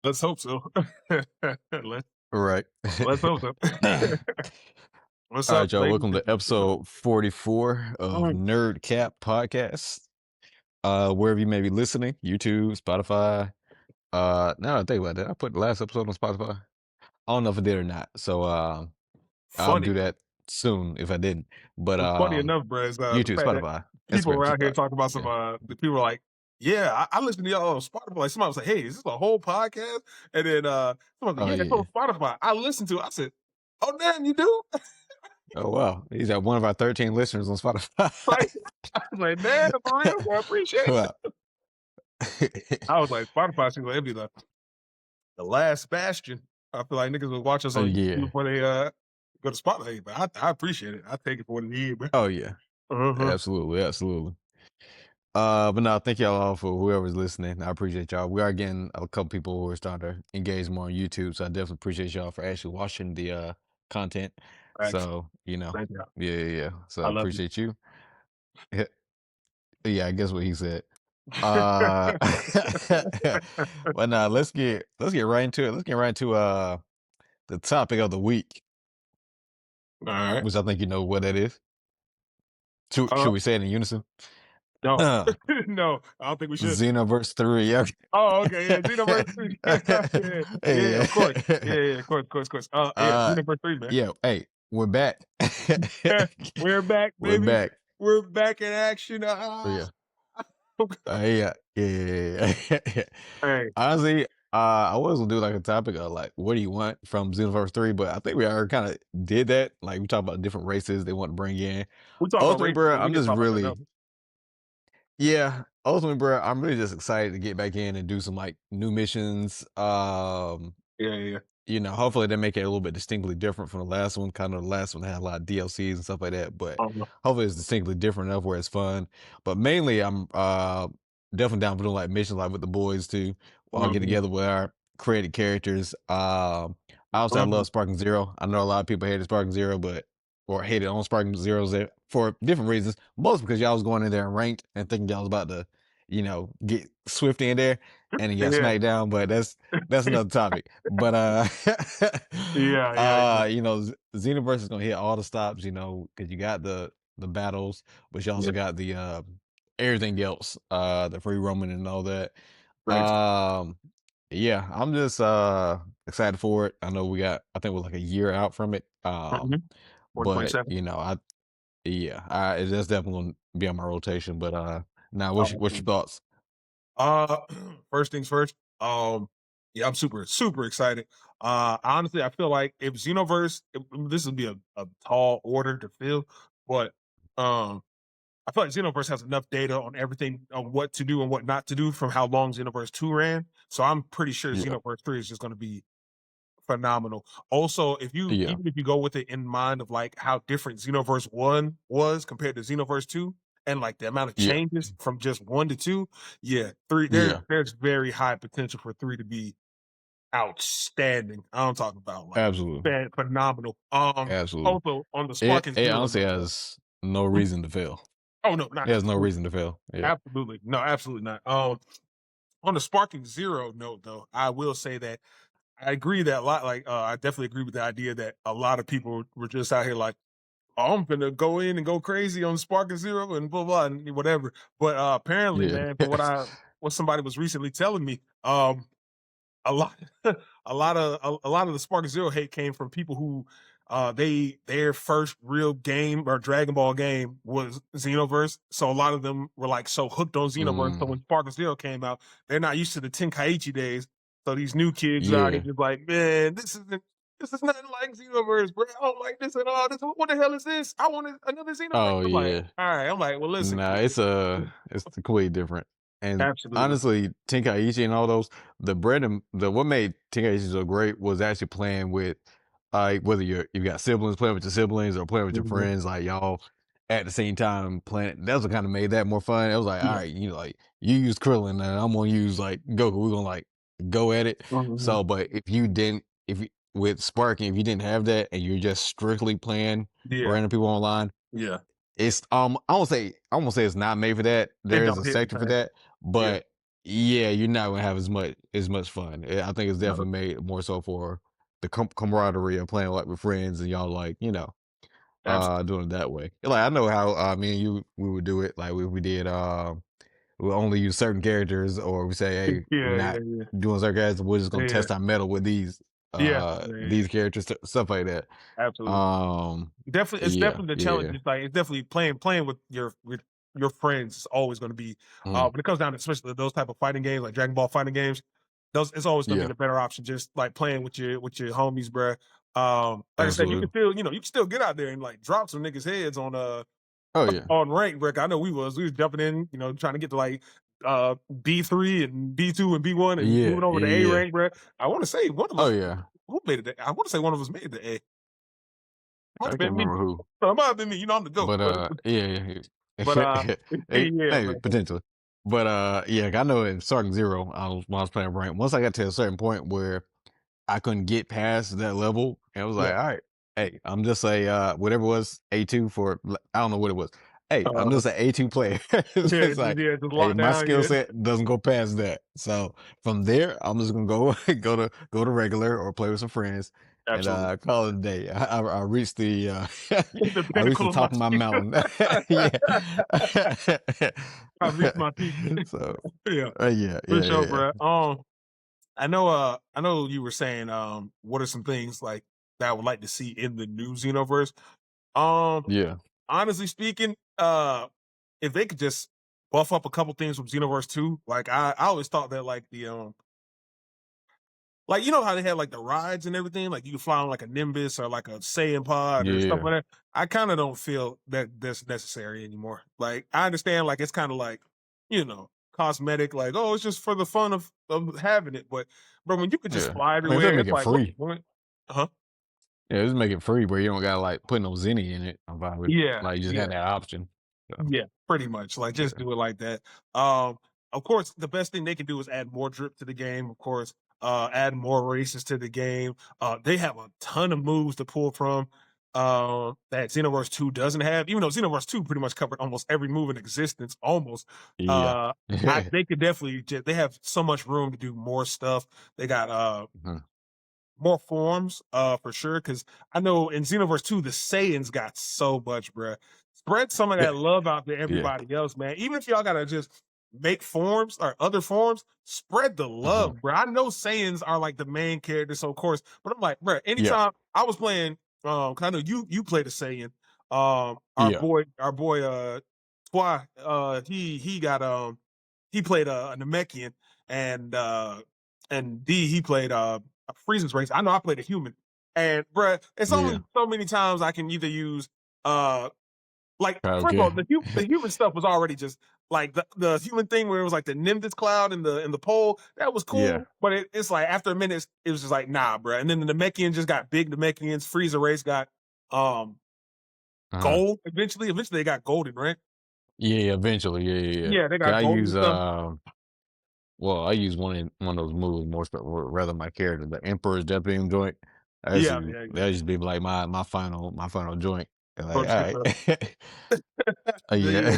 Let's hope so. let's Right. let's hope so. What's All up, right, y'all. ladies? Welcome to episode 44 of Mm, Nerd Cap Podcast. Wherever you may be listening, YouTube, Spotify. Now that I think about that, I put the last episode on Spotify. I don't know if I did or not. So I'll funny. do that soon if I didn't. But What's funny enough, bro, is the YouTube, fact that Spotify, people Instagram, were out here TikTok. talking about some. Yeah. The people were like, "Yeah, I listen to y'all on Spotify." Like somebody was like, "Hey, is this a whole podcast?" And then someone was like, Oh "Yeah, it's on yeah. Spotify." I listened to it. I said, "Oh damn, you do?" Oh wow. He's at one of our 13 listeners on Spotify. Like, I was like, "Damn, for real, bro, I appreciate it." Wow. I was like, Spotify seems like it'd be the last bastion. I feel like niggas would watch us Oh on YouTube yeah. before they go to Spotify. But I appreciate it. I take it for what it is, bro. Oh yeah. Uh-huh. Absolutely. Absolutely. But no, thank y'all all for whoever's listening. I appreciate y'all. We are getting a couple people who are starting to engage more on YouTube, so I definitely appreciate y'all for actually watching the content. Thanks. So, Thank you. yeah, yeah, yeah. So I I love you. appreciate you. Yeah, I guess what he said. Uh but now let's get right into it. Let's get right into the topic of the week, All right. which I think you know what that is. Should Uh, we say it in unison? no, no, I don't think we should. Xenoverse 3. Yeah. Oh, okay, yeah, Xenoverse 3. Yeah, yeah, Hey, of course. Yeah, yeah. yeah, of course, of course, of course. Yeah, Uh, Xenoverse 3, man. yeah. Hey, we're back. We're back, We're baby. back. We're back in action. Yeah. Yeah. Yeah. Yeah. Hey, Honestly, I was gonna do like a topic of like, what do you want from Xenoverse 3? But I think we already kind of did that. Like, we talked about different races they want to bring in. we talk about Ultimately, races, bro, but we I'm can just talk about something really, else. yeah. Ultimately, bro, I'm really just excited to get back in and do some like new missions. Yeah, yeah, Hopefully they make it a little bit distinctly different from the last one. Kind of the last one had a lot of DLCs and stuff like that, but yeah. hopefully it's distinctly different enough where it's fun. But mainly, I'm definitely down for doing like missions like with the boys too. All get Mhm, together with our created characters. I mhm, love Sparking Zero. I know a lot of people hated Sparking Zero, or hated on Sparking Zeros there for different reasons. Most because y'all was going in there and ranked and thinking y'all was about to, get Swift in there and then got yeah. smacked down. But that's another topic. But Yeah, yeah, yeah. Xenoverse is gonna hit all the stops, because you got the battles, but you also Yeah, got the everything else, the free roaming and all that. thanks. Um yeah, I'm just excited for it. I think we're like a year out from it. Mhm. But 127. that's definitely gonna be on my rotation. But now what's your Um, thoughts? uh, first things first. Yeah, I'm super, super excited. Honestly, I feel like if Xenoverse, this would be a tall order to fill, but I feel like Xenoverse has enough data on everything on what to do and what not to do from how long Xenoverse 2 ran. So I'm pretty sure Yeah, Xenoverse 3 is just going to be phenomenal. Also, if you yeah, even if you go with it in mind of like how different Xenoverse 1 was compared to Xenoverse 2 and like the amount of yeah, changes from just 1 to 2, yeah, 3 yeah. there's very high potential for 3 to be outstanding. I'm talking about like Absolutely. phenomenal. Absolutely. Also on the Spark and It Zero honestly note though. has no Mhm. reason to fail. Oh no, not It has no absolutely. reason to fail. Yeah. Absolutely. No, absolutely not. On the Sparking Zero note though, I will say that I agree that a lot. Like, I definitely agree with the idea that a lot of people were just out here like, "Oh, I'm gonna go in and go crazy on Spark and Zero and blah blah and whatever." But apparently, Yeah. man, for what somebody was recently telling me, a lot, a lot of the Spark and Zero hate came from people who, their first real game or Dragon Ball game was Xenoverse. So a lot of them were like so hooked on Xenoverse. So Mm, when Spark and Zero came out, they're not used to the Tenkaichi days. So these new kids are out here yeah. just like, man, this is nothing like Xenoverse, bro. I don't like this at all. This, what the hell is this? I want another Xenoverse. Oh I'm like, yeah. all right. I'm like, well, listen, Nah, kid. it's completely different. And Absolutely. honestly, Tenkaichi and all those, the bread and the what made Tenkaichi so great was actually playing with, whether you got siblings playing with your siblings or playing with your Mhm. friends, like y'all at the same time playing. That's what kind of made that more fun. It was like, all Yeah. right, like you use Krillin and I'm gonna use like Goku. We're gonna like go at it. Mhm. So, but if you with Sparking, if you didn't have that and you're just strictly playing Yeah. random people online, Yeah. it's I won't say it's not made for that. It There is don't a hit the sector for same. that, Yeah. but yeah, you're not gonna have as much fun. I think it's No, definitely made more so for the camaraderie of playing like with friends and y'all like absolutely. doing it that way. Like I know how me and you we would do it. Like we did we only use certain characters, or we say, hey, we're Yeah, yeah, not yeah, doing certain characters. We're just gonna yeah, test our metal with yeah, yeah, yeah. these characters, stuff like that. Absolutely. Um, Definitely, it's yeah, definitely the challenge. yeah, It's like it's definitely playing with your friends is always going to be mm, when it comes down to especially those type of fighting games like Dragon Ball fighting games. Those it's always going to be yeah, the better option. Just like playing with your homies, bruh. Like I said, you can absolutely. still you can still get out there and like drop some niggas heads Oh yeah, on rank, bro. I know we was jumping in, trying to get to like B3 and B2 and B1 and yeah, moving over yeah, to A yeah. rank, bro. I want to say one of Oh us yeah. who made it. I want to say one of us made the A. Might I have can't been me. remember who. So it might have been me. I'm the goat. But yeah, But yeah. yeah, Hey, man. potentially. But yeah, I know in starting zero, when I was playing rank, once I got to a certain point where I couldn't get past that level, and I was Yeah. like, all right, hey, I'm just a whatever it was A2 for I don't know what it was. Hey, I'm Uh, just an A2 player. It's yeah, just like, just hey, lock my down. skill Yeah, set doesn't go past that. So from there, I'm just gonna go go to regular or play with some friends and absolutely. call it a day. I reached the The I reached pinnacle the of my top of my skill. mountain. Yeah. I reached my peak. So Yeah, yeah, for yeah, sure, yeah, bro. I know you were saying, what are some things like that I would like to see in the new Xenoverse? Um, yeah, Honestly speaking, if they could just buff up a couple things from Xenoverse 2, like I always thought that like like, you know how they had like the rides and everything? Like you can fly on like a Nimbus or like a Saiyan pod or stuff yeah, like that. I kind of don't feel that that's necessary anymore. Like I understand like it's kind of like, cosmetic, like, oh, it's just for the fun of having it. But when you could just yeah. fly I mean, if they everywhere, make it's it like, what's the free. point? Uh-huh. Yeah, just make it free where you don't gotta like put no zenny in it. About it, Yeah, like you just yeah. had that option. So Yeah, pretty much. Like, just yeah, do it like that. Of course, the best thing they can do is add more drip to the game. Of course, add more races to the game. They have a ton of moves to pull from that Xenoverse 2 doesn't have. Even though Xenoverse 2 pretty much covered almost every move in existence, almost. yeah, Uh, they could definitely. They have so much room to do more stuff. They got Mhm. more forms, for sure. Because I know in Xenoverse 2, the Saiyans got so much, bruh. Spread some of that love out to Yeah, everybody else, man. Even if y'all gotta just make forms or other forms, spread the mhm, love, bro. I know Saiyans are like the main character, so of course, but I'm like, bro, yeah, anytime I was playing, 'cause I know you played a Saiyan. yeah, Our boy, Twy, he got he played a Namekian, and D he played Frieza's race. I know I played a human. And bruh, it's yeah. only so many times I can either use uh like first of all, Okay. the human stuff was already just like the human thing where it was like the Nimbus cloud in the pole, that was Yeah. cool. But it's like after a minute, it was just like nah, bruh. And then the Namekian just got big Namekians. Frieza race got um Uh-huh. gold eventually. Eventually they got golden, right? Yeah. Eventually. Yeah. Yeah. Yeah. Yeah, they 'Cause got golden stuff. Well, I use one of those moves more, rather my character, the Emperor's Death Beam joint. Yeah, yeah, yeah. That just be like my final joint. And like, For all sure. right. Yeah, Yeah.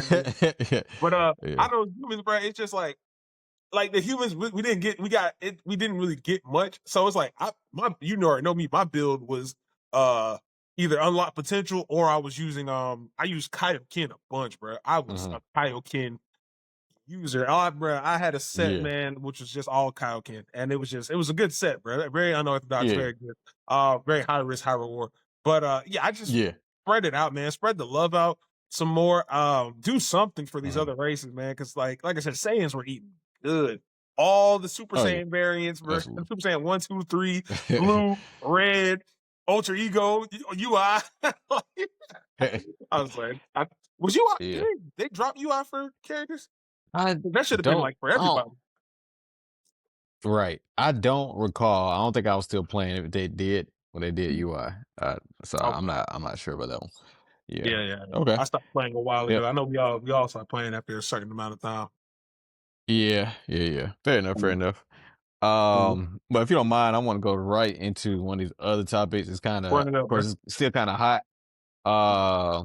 yeah. But Yeah. I know humans, bro. It's just like the humans we didn't get we got it we didn't really get much. So it's like already know me, my build was uh either unlock potential or I was using I used Kaioken a bunch, bro. I was Hmm. a Kaioken user. Bro, I had a set, Yeah. man, which was just all Kaioken. And it was a good set, bro. Very unorthodox, Yeah. very good. Very high risk, high reward. But yeah, I just Yeah. spread it out, man. Spread the love out some more. Do something for these Hmm. other races, man. Because like I said, Saiyans were eating good. All the Super Oh yeah. Saiyan variants were Absolutely. Super Saiyan 1, 2, 3, blue, red, Ultra Ego, UI. I was like, was UI? Yeah. They drop UI for characters? I That should have been don't. like for I don't. everybody. Right. I don't recall. I don't think I was still playing if they did when they did UI. So Okay. I'm not sure about that one. Yeah. Yeah, yeah, yeah. Okay. I stopped playing a while ago. Yep. I know we all stopped playing after a certain amount of time. Yeah. Yeah. Yeah. Fair enough. Fair Mhm, enough. mhm. But if you don't mind, I want to go right into one of these other topics. It's kind of Run it up, bro. course, it's still kind of hot. Uh,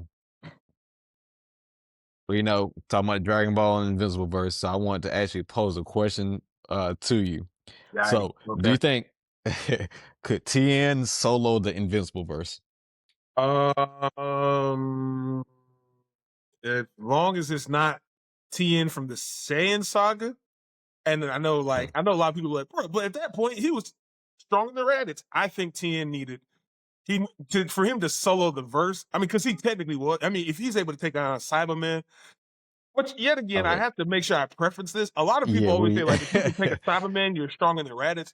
talking about Dragon Ball and Invincible verse, so I wanted to actually pose a question to you. Right. So, do Okay. you think could Tien solo the Invincible verse? Um, as long as it's not Tien from the Saiyan saga, and Hmm. I know a lot of people are like, bro, but at that point he was stronger than Raditz. I think Tien needed for him to solo the verse. I mean, because he technically was. I mean, if he's able to take on Cyberman, which yet again I Okay. have to make sure I preference this. A lot of people Yeah, always say we. like, if you can take a Cyberman, you're stronger than Raditz.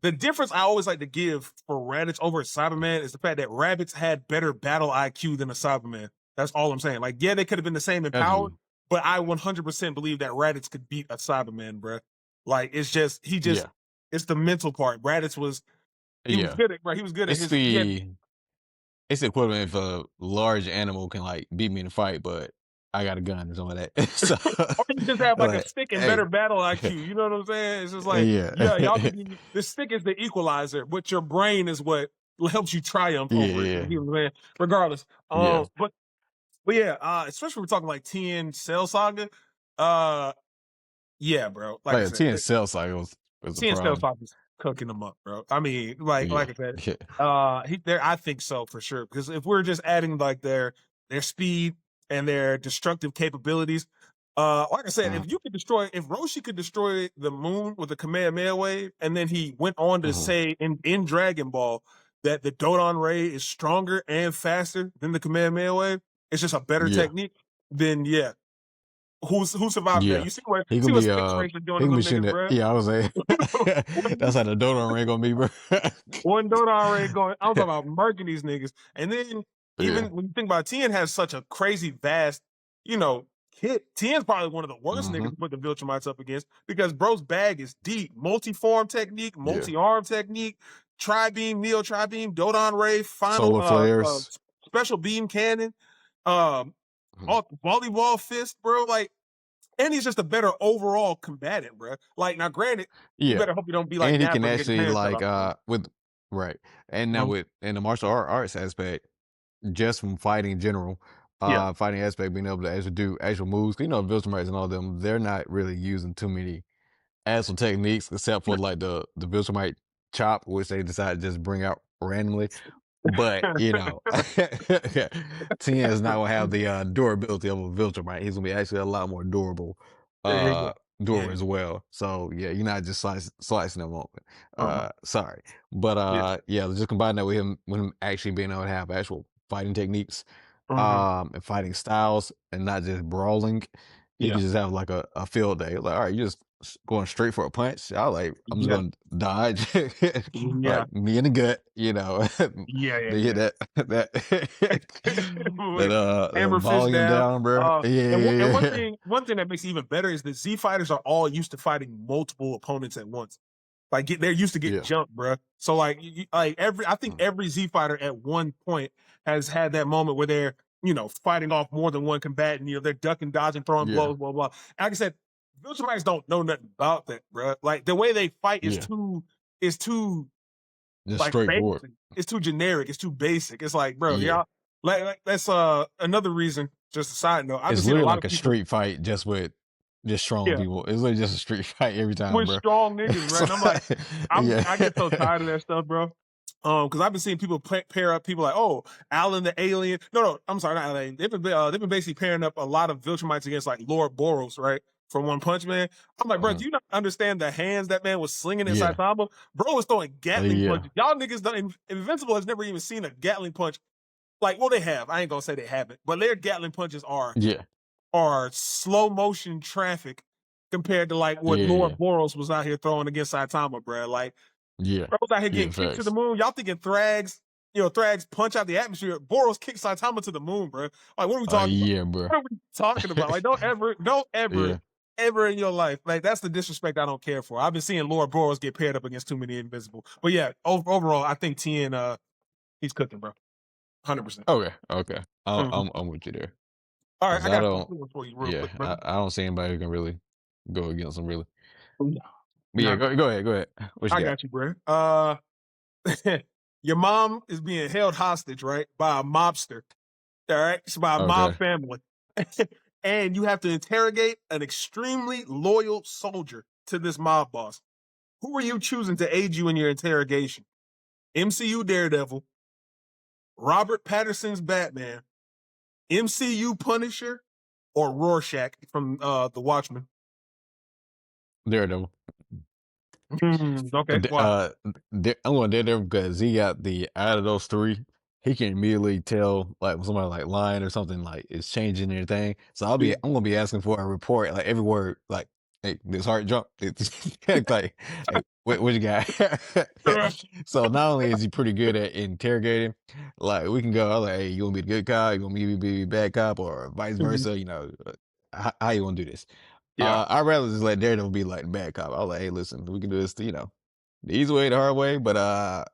The difference I always like to give for Raditz over a Cyberman is the fact that Rabbits had better battle IQ than a Cyberman. That's all I'm saying. Like, yeah, they could have been the same in power, Absolutely. but I 100% believe that Raditz could beat a Cyberman, bro. Like, Yeah. it's the mental part. He was Yeah. good at, bro. He was good at It's his, he had, the it's the equivalent if a large animal can like beat me in a fight, but I got a gun or something like that. So or you just have like a like, stick and hey. better battle IQ. You know what I'm saying? It's just like, Yeah. yeah, y'all can be, the stick is the equalizer, but your brain is what helps you triumph Yeah, over it. yeah. You know what I'm saying? Regardless. Yeah. But yeah, especially when we're talking like Tien Cell Saga. Uh, yeah, bro. Like I Like a said, 10 cell cycle was a Tien Cell problem. Saga is cooking them up, bro. I mean, Yeah. like I said, Yeah. he there. I think so for sure. Because if we're just adding like their speed and their destructive capabilities, like I said, Mhm, if Roshi could destroy the moon with a Kamehameha wave, and then he went on to mhm. say in Dragon Ball that the Dodon Ray is stronger and faster than the Kamehameha wave, it's just a better Yeah. technique. Then yeah, who survived that? Yeah. You He see gonna what be Space Racer doing he to gonna be them shooting niggas, that. bro? Yeah, I was like that's how the donut ring gonna be, bro. One donut already going. I'm talking about murking these niggas. And then Yeah. even when you think about it, Tien has such a crazy vast, kit. Tien's probably one of the worst niggas Mhm. to put the Viltrumites up against because bro's bag is deep. Multi-form technique, Yeah. multi-arm technique, tri-beam, neo-tri-beam, Dodon Ray, final Solar flares. special beam cannon, um, Mhm. all volleyball fist, bro. Like, and he's just a better overall combatant, bro. Like, now granted, you Yeah. better hope you don't be like And he can Nappa and get his actually hand cut like off. with right. And now Mhm. with in the martial arts aspect, just from fighting in general, Yeah. fighting aspect, being able to actually do actual moves. You know, Viltrumites and all them, they're not really using too many actual techniques except for like the Viltrumite chop, which they decided to just bring out randomly. But Tien is not gonna have the durability of a Viltrumite. He's gonna be actually a lot more There you go. durable Yeah. as well. So yeah, you're not just slicing them open. Uh-huh. Sorry. But Yeah. yeah, just combine that with him actually being able to have actual fighting techniques Mhm. and fighting styles and not just brawling. He Yeah. could just have like a field day. Like, all right, you just going straight for a punch. I'm just Yeah. gonna dodge, Yeah. like me in the gut, Yeah, yeah, they hit yeah. that Wait, that hammer fist volume down. down, bro. Yeah, And yeah, yeah. one thing that makes it even better is the Z fighters are all used to fighting multiple opponents at once. Like they're used to getting Yeah. jumped, bro. So like I think Mm. every Z fighter at one point has had that moment where they're fighting off more than one combatant. They're ducking, dodging, throwing Yeah, blows, blah blah. And like I said, Viltrumites don't know nothing about that, bro. Like the way they fight yeah. is too Just like straightforward. basic. It's too generic. It's too basic. It's like, bro, Yeah. y'all like that's another reason. Just a side note. I've been It's seeing a literally lot like of a people, street fight just with just strong yeah, people. It's literally just a street fight every time, with bro. strong niggas, right? So, And I'm like, yeah. I get so tired of that stuff, bro. Because I've been seeing people pair up people like, oh, Alan the alien. No, I'm sorry, not alien. They've been basically pairing up a lot of Viltrumites against like Lord Boros, right? From One Punch Man. I'm like, bro, Mhm. do you not understand the hands that man was slinging inside Yeah. Saitama? Bro was throwing Gatling Yeah. punches. Y'all niggas done Invincible has never even seen a Gatling punch. Like, well, they have. I ain't gonna say they haven't, but their Gatling punches Yeah. are slow motion traffic compared to like what Yeah. Lord Yeah. Boros was out here throwing against Saitama, bro. Like, Yeah. bro was out here Yeah. getting kicked to the Facts. moon. Y'all thinking Thrags punch out the atmosphere. Boros kicked Saitama to the moon, bro. Like, what are we talking about? Yeah, bro. What are we talking about? Like, don't ever, Yeah. ever in your life, like that's the disrespect I don't care for. I've been seeing Lord Boros get paired up against too many Invincible. But yeah, overall, I think Tien, he's cooking, bro. 100%. Okay. Okay. Mhm. I'm with you there. All right, 'Cause I I got some don't. tools for you real Yeah. quick, brother. I don't see anybody who can really go against them. Really. No, But yeah. not me. Go ahead. Go ahead. What you I got? got you, bro. Your mom is being held hostage, right, by a mobster. All right, it's by a mob Okay. family, and you have to interrogate an extremely loyal soldier to this mob boss. Who are you choosing to aid you in your interrogation? MCU Daredevil, Robert Patterson's Batman, MCU Punisher, or Rorschach from The Watchmen? Daredevil. Okay, why? I'm going Daredevil because he got the out of those three, he can immediately tell like when somebody like lying or something like is changing anything. So I'm gonna be asking for a report like every word like, hey, this heart jump. It's like, hey, what you got? So not only is he pretty good at interrogating, like we can go, I'm like, hey, you want to be the good cop? You want me to be the bad cop, or vice versa? How you want to do this? Yeah. I'd rather just let Daredevil be like the bad cop. I was like, hey, listen, we can do this, the easy way, the hard way. But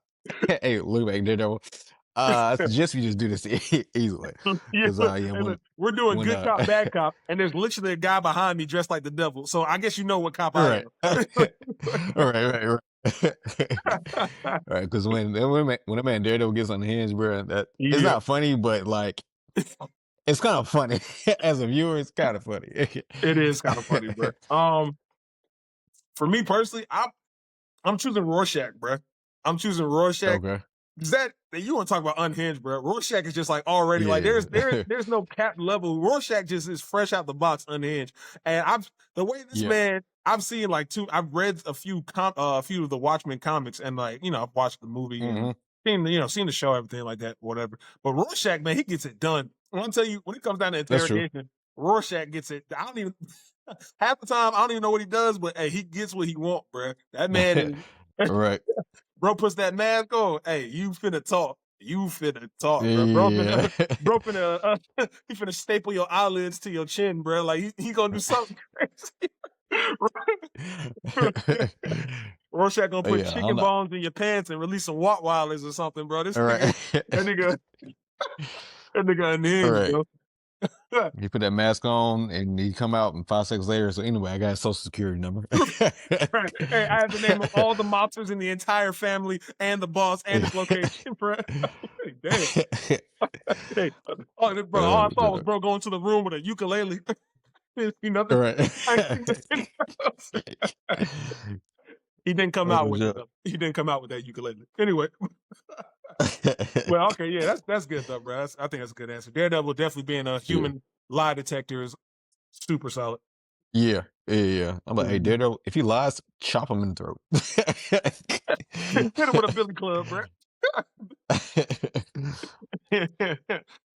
hey, look back, Daredevil. I suggest we just do this the easy way. Yeah, Because yeah, and look, we're doing when good cop, bad cop, and there's literally a guy behind me dressed like the devil. So I guess you know what cop I right, am. right. Right, because when a man Daredevil gets unhinged, bro, that it's Yeah, not funny, but like it's kind of funny as a viewer. It's kind of funny. it is kind of funny, bro. For me personally, I'm choosing Rorschach, bro. I'm choosing Rorschach. Okay. Is that you want to talk about unhinged, bro? Rorschach is just like already like Yeah. there's no cap level. Rorschach just is fresh out the box, unhinged. And the way this Yeah. man, I've seen like I've read a few of the Watchmen comics, and like I've watched the movie and Hmm. seen the show, everything like that, whatever. But Rorschach, man, he gets it done. When I tell you, when it comes down to That's true. interrogation, Rorschach gets it. I don't even half the time I don't even know what he does, but hey, he gets what he wants, bro. That man is. Right. Bro puts that mask on. Hey, you finna talk. You finna talk, bro. Yeah. Bro finna he finna staple your eyelids to your chin, bro. Like he gonna do something crazy. Rorschach gonna put Yeah, I'm chicken not. bones in your pants and release some Wattwilers or something, bro. All right. That nigga, that nigga All unhinged, right. bro. He put that mask on and he come out and 5 seconds later. So anyway, I got his social security number. Right. Hey, I have to name all the mobsters in the entire family and the boss and his location, bro. Damn. Hey, bro, all I saw was bro going to the room with a ukulele. See All nothing. right. I ain't seen nothing else. He didn't come out Oh, with it shit. though. He didn't come out with that ukulele. Anyway, well, okay, yeah, that's good though, bro. I think that's a good answer. Daredevil definitely being a Yeah. human lie detector is super solid. Yeah. I'm like, hey, Mhm. Daredevil, if he lies, chop him in the throat. Hit him with a billy club, bro.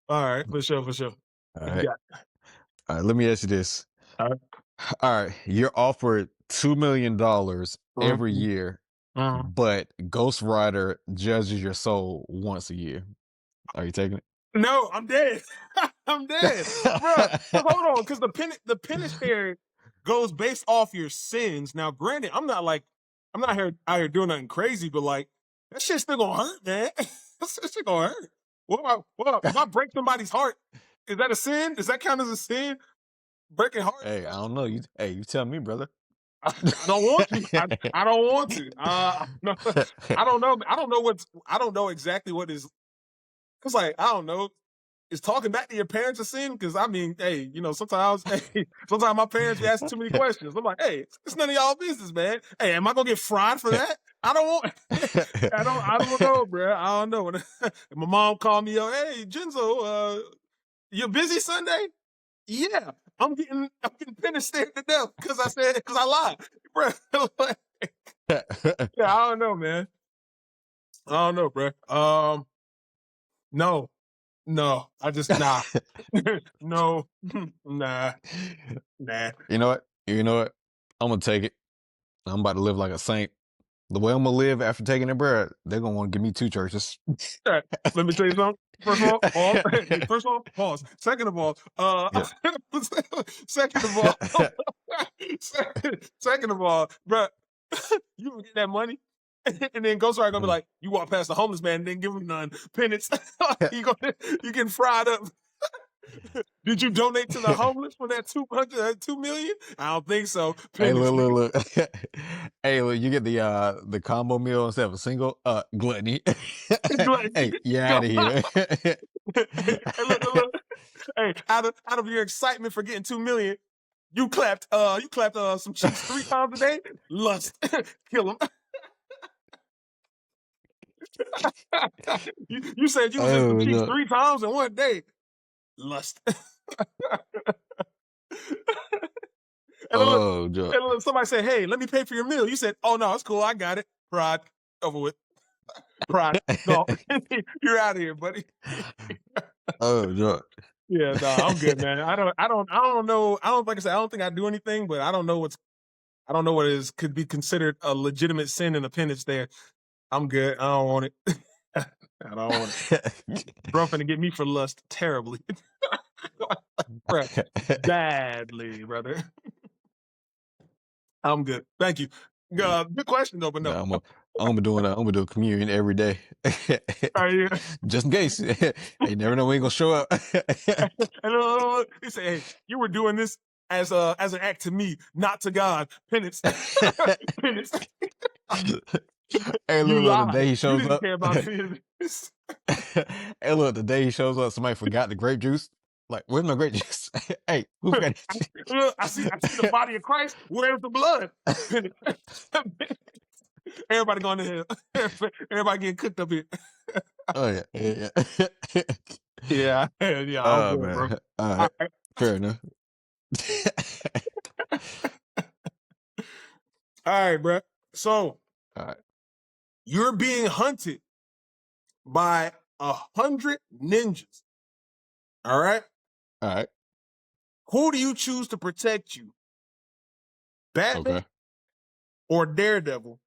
All right, for sure, for sure. All What you right. got? All right. Let me ask you this. All right. All right. You're offered $2 million every Mhm. year, Mhm. but Ghost Rider judges your soul once a year. Are you taking No, I'm dead. I'm dead, bro. Hold it? on, because the penitentiary goes based off your sins. Now, granted, I'm not here out here doing nothing crazy, but like that shit's still gonna hurt, man. That shit gonna hurt. If I break somebody's heart, is that a sin? Does that count as a sin? Breaking hearts? Hey, I don't know. You tell me, brother. I don't want to. I don't want to. No, I don't know. I don't know exactly what is. Cause like I don't know. Is talking back to your parents a sin? Because I mean, hey, sometimes, hey, sometimes my parents be asking too many questions. I'm like, hey, it's none of y'all business, man. Hey, am I gonna get fried for that? I don't want. I don't know, bro. I don't know. When my mom called me, hey, Genzo, you busy Sunday? Yeah, I'm getting finished stared to death because I lied, bro. Yeah, I don't know, man. I don't know, bro. No, no, I just nah, no, nah. Nah. You know what? You know what? I'm gonna take it. I'm about to live like a saint. The way I'm gonna live after taking it, bro, they're gonna want to give me 2 churches. All right, let me tell you something. First of all, pause. First of all, pause. Second of all, Yeah. second of all, second of all, bro, you gonna get that money, and then Ghost Rider gonna be Mhm. like, you walk past the homeless man and didn't give him none penance. You getting fried up. Did you donate to the homeless for that 2 million? I don't think so. Hey, Penance, nigga. look. Hey, look, you get the combo meal instead of a single gluttony. Like, Hey, you're yo, out of here. hey, look. Hey, out of your excitement for getting 2 million, you clapped some cheeks 3 times a day. Lust, kill him. You said you was in some Oh, cheeks no. 3 times in one day. Lust. And then look, Oh, no. and look, somebody said, "Hey, let me pay for your meal." You said, "Oh no, it's cool. I got it." Pride, over with. Pride, no, you're out of here, buddy. Oh, no. Yeah, no, I'm good, man. I don't know. I don't like I said. I don't think I do anything, but I don't know what is could be considered a legitimate sin and appendage there. I'm good. I don't want it. I don't want it. Bro, finna get me for lust terribly. Bruh, badly, brother. I'm good. Thank you. Good question though, but No, no. I'm gonna do communion every day. Yeah. Just in case. You never know when you gonna show up. And he said, "Hey, you were doing this as an act to me, not to God. Penance, penance. Hey, You look, the day lied. he You shows didn't up. care about sin." Hey, look, the day he shows up, somebody forgot the grape juice. Like, where's my grape juice? Hey, who forgot that Look, I see the body of Christ. Where's the blood? Penance. Everybody going to hell. Everybody getting cooked up here. Oh, yeah, yeah, yeah. Yeah, yeah, I'm Oh, good, bro. man. All All right. right. Fair enough. All right, bro. So All right. you're being hunted by 100 ninjas. All right. All right. Who do you choose to protect you? Batman Okay. or Daredevil?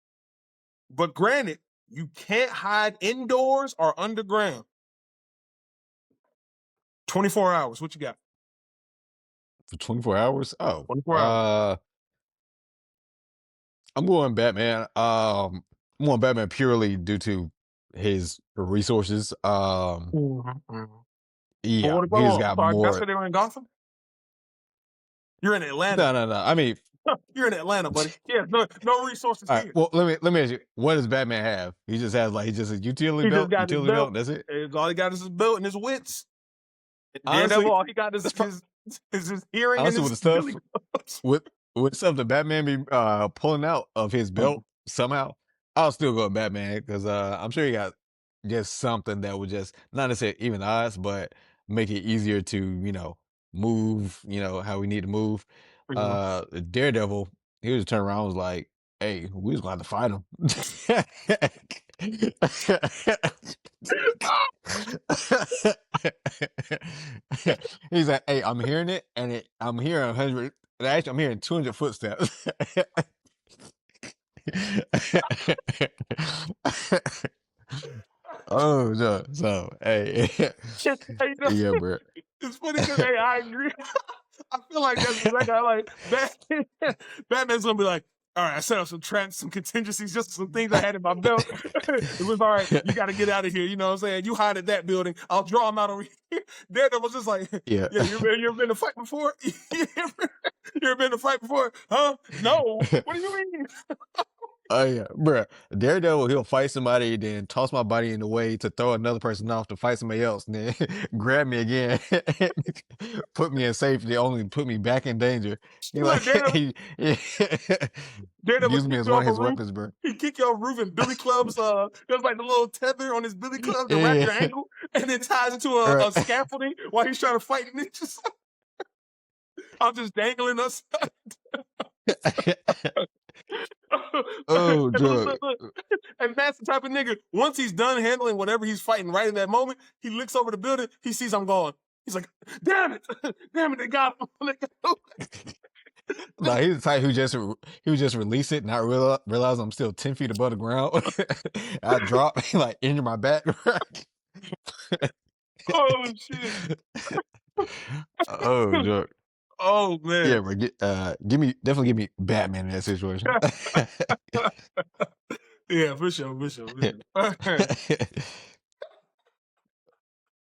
But granted, you can't hide indoors or underground. 24 hours. What you got? For 24 hours? Oh, 24 hours. I'm going Batman. I'm going Batman purely due to his resources. Mhm, mhm. But Yeah, what, he just oh, got sorry, that's more. where they were in Gotham? You're in Atlanta. No, no, no. I mean, You're in Atlanta, buddy. Yeah, no resources all right. here. Well, let me ask you. What does Batman have? He just has like he just a He just got his utility belt. belt. That's it. All he got is his belt and his wits. Daredevil, Honestly, all he got is that's pro- his hearing and honestly with his the stuff billy clubs. with stuff that Batman be pulling out of his belt somehow, I'll still go with Batman because I'm sure he got just something that would just not necessarily even odds, but make it easier to move. How we need to move. Mhm. Daredevil, he was turn around and was like, "Hey, we was going to fight him." He's like, "Hey, I'm hearing it, and I'm hearing 100. Actually, I'm hearing 200 footsteps." Oh no! So hey, Hey, yeah, bro. it's funny because hey, I agree. I feel like that's exactly like Batman. Batman's gonna be like, all right, I set up some traps, some contingencies, just some things I had in my belt. It was all right. You got to get out of here. You know what I'm saying? You hide at that building. I'll draw him out over here. Daredevil was just like, Yeah. yeah, you ever been to fight before? You ever been to fight before? Huh? No. What do you mean? Oh yeah, bro. Daredevil, he'll fight somebody, then toss my body in the way to throw another person off to fight somebody else, and then grab me again, put me in safety, only put me back in danger. He like Look, Daredevil, he Daredevil use me kick as you one off of a his roof. weapons, bro. He kick you off a roof and billy clubs. There's like the little tether on his billy club to wrap Yeah, your ankle, and then ties into right. a scaffolding while he's trying to fight ninjas. I'm just dangling us. Oh, And look, Doug. look, look. And that's the type of nigga. Once he's done handling whatever he's fighting right in that moment, he looks over the building. He sees I'm gone. He's like, "Damn it, damn it, they got him." They got him. Like he's the type who he would just release it, not realize I'm still 10 feet above the ground. I drop, like injure my back. Oh shit. Oh, Doug. Oh man. Yeah, bro. Definitely give me Batman in that situation. Yeah, for sure, for sure, for sure.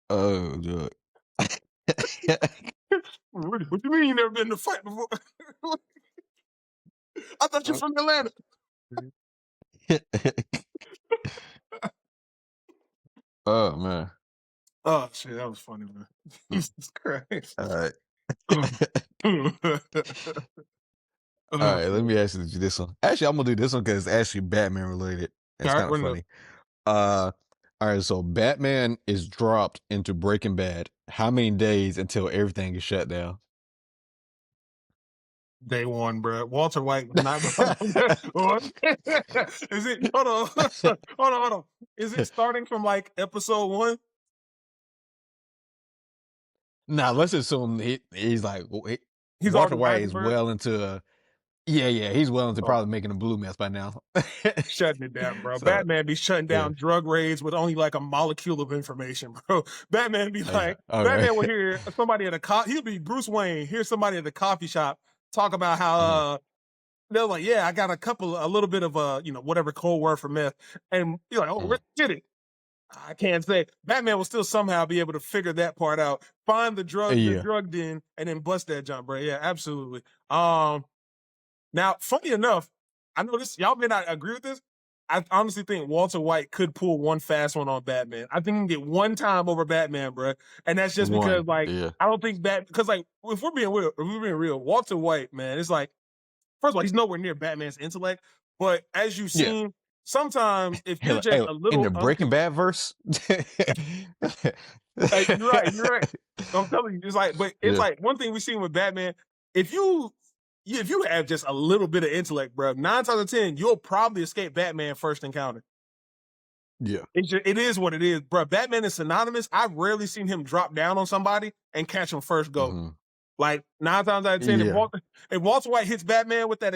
Oh, Doug. What do you mean you never been in a fight before? I thought you're from Atlanta. Oh man. Oh shit, that was funny, man. Mm. Jesus Christ. All right. Oh, All right, let man. me ask you this one. Actually, I'm gonna do this one because it's actually Batman related. All It's right, kind of run it up. funny. Uh, all right. So Batman is dropped into Breaking Bad. How many days until everything is shut down? Day one, bro. Walter White was not. What? Is it? Hold on, hold on. Is it starting from like episode one? Now let's assume he's like He's Walter already White is Heisenberg. well into yeah, he's well into Oh, probably making a blue mess by now. shutting it down, bro. So Batman be shutting yeah, down drug raids with only like a molecule of information, bro. Batman be oh, yeah, like, okay. Batman will hear somebody at he'll be Bruce Wayne, hear somebody at the coffee shop talk about how Mhm. they're like, yeah, I got a little bit of whatever code word for meth, and you're like, oh, where Mhm. did it? I can't say. Batman will still somehow be able to figure that part out, find the Yeah, drug den, and then bust that jump, bro. Yeah, absolutely. Now, funny enough, I know this. Y'all may not agree with this. I honestly think Walter White could pull one fast one on Batman. I think he can get one time over Batman, bro, and that's just because, one, like, yeah, I don't think because, like, if we're being real, Walter White, man, it's like, first of all, he's nowhere near Batman's intellect. But as you've yeah. seen, sometimes if Hey, you're just hey, a in little the Breaking Bad verse. you're right, you're right. I'm telling you, it's like, but it's Yeah, like one thing we've seen with Batman. If you have just a little bit of intellect, bro, 9 times out of 10, you'll probably escape Batman first encounter. yeah. It is what it is, bro. Batman is synonymous. I've rarely seen him drop down on somebody and catch him first go. Hmm. Like 9 times out of 10, if Yeah. Walter White hits Batman with that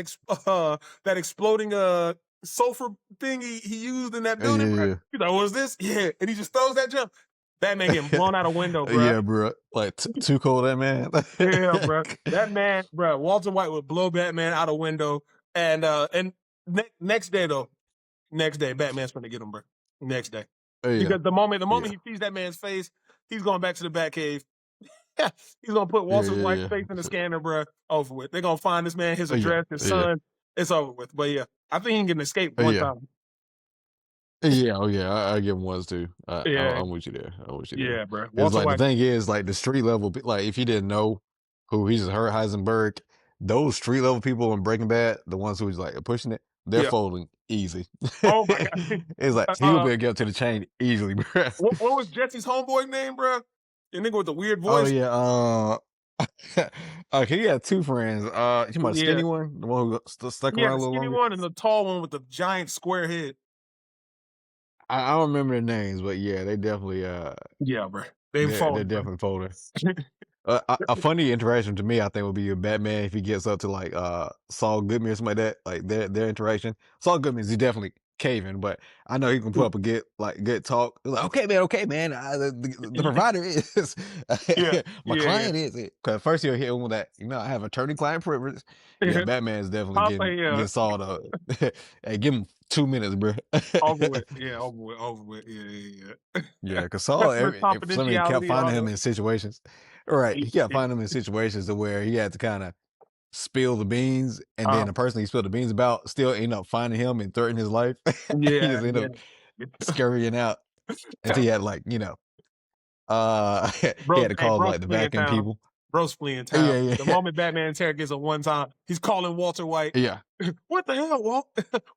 exploding sulfur thing he used in that building, bro, Yeah, he's like, "What's this?" Yeah, and he just throws that jump. Batman getting yeah. blown out a window, bro. Yeah, bro. Like too cold, that man. Yeah, bro. That man, bro. Walter White would blow Batman out a window, and next day though, next day Batman's gonna get him, bro. Next day, Yeah, because the moment yeah, he sees that man's face, he's going back to the Batcave. He's gonna put yeah, Walter yeah, White's yeah. face in the scanner, bro. Over with. They're gonna find this man, his Yeah, address, his yeah, son. It's over with. But yeah, I think he can escape one yeah. time. Yeah, oh yeah, I give him ones too. Yeah, I'm with you there. I'm with you there. yeah, bro. Because Walter like the White. thing is, like the street level, like if you didn't know who he just heard Heisenberg, those street level people in Breaking Bad, the ones who's like pushing it, they're Yeah. folding easy. Oh my god. It's like he will be able to get up to the chain easily, bro. What was Jesse's homeboy name, bro? The nigga with the weird Oh voice. yeah, okay, he had two friends. You about the Yeah, skinny one, the one who stuck yeah, around the a little skinny longer. one and the tall one with the giant square head. I don't remember their names, but yeah, Yeah, bro. They they're folded, bro. definitely folding. A funny interaction to me, I think, would be with Batman if he gets up to like Saul Goodman or something like that. Like their interaction. Saul Goodman is definitely caving, but I know he can put up a good talk. He's like, okay, man, the provider is Yeah, my yeah, client is it. Because first he'll hit him with that, I have attorney-client privilege. Yeah, yeah. Batman is definitely I'll say getting Saul to hey, give him 2 minutes, bro. over with. Yeah, over with. Yeah, yeah, yeah. Yeah, because Saul, Customer for some reason, he kept confidentiality, finding all him that. in situations. Right, Yeah, he kept yeah. finding him in situations to where he had to kind of spill the beans, and then Um, the person he spilled the beans about still end up finding him and threatening his life. He yeah, just ended yeah. up scurrying out until he had like he had to call Bro's like the fleeing vacuum town. people. Bro's fleeing town. Yeah, The yeah, moment Batman interrogates him one time, he's calling Walter White. yeah, What the hell, Walt?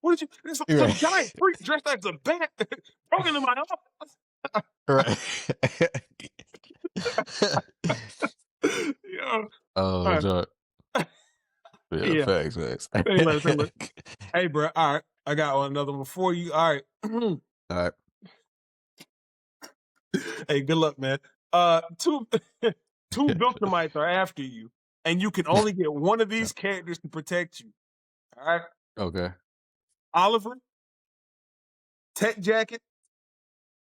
What did you? There's some right, giant freak dressed as a bat broken in my office. right. Yeah. Oh, All right. John. Yeah, Yeah. facts. Say less. Hey, bro. All right. I got another one for you. All right. All right. Hey, good luck, man. Two two Viltrumites are after you, and you can only get one of these characters to protect you. All right. Okay. Oliver, Tech Jacket,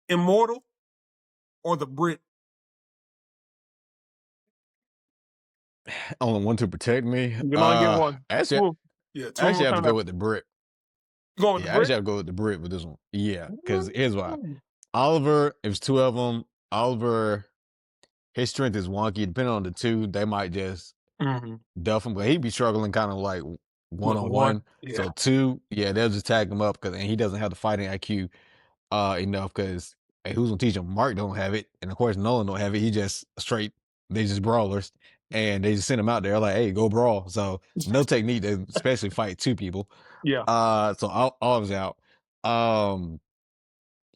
Immortal, or the Brit. Only one to protect me. You can only get one. Actually, Two. Yeah, two I of them actually are have to coming go up. with the Brit. You going with the Yeah, I actually Brit? have to go with the Brit with this one. Yeah, because here's why. Mm. Oliver, if it's two of them, Oliver, his strength is wonky. Depending on the two, they might just Mhm. duff him, but he'd be struggling kind of like one One on on one. one. Yeah. So two, yeah, they'll just tag him up because and he doesn't have the fighting IQ enough because hey, who's gonna teach him? Mark don't have it, and of course Nolan don't have it. He just straight. They just brawlers, and they just send him out there like, hey, go brawl. So no technique to especially fight two people. Yeah. So all was out. Um,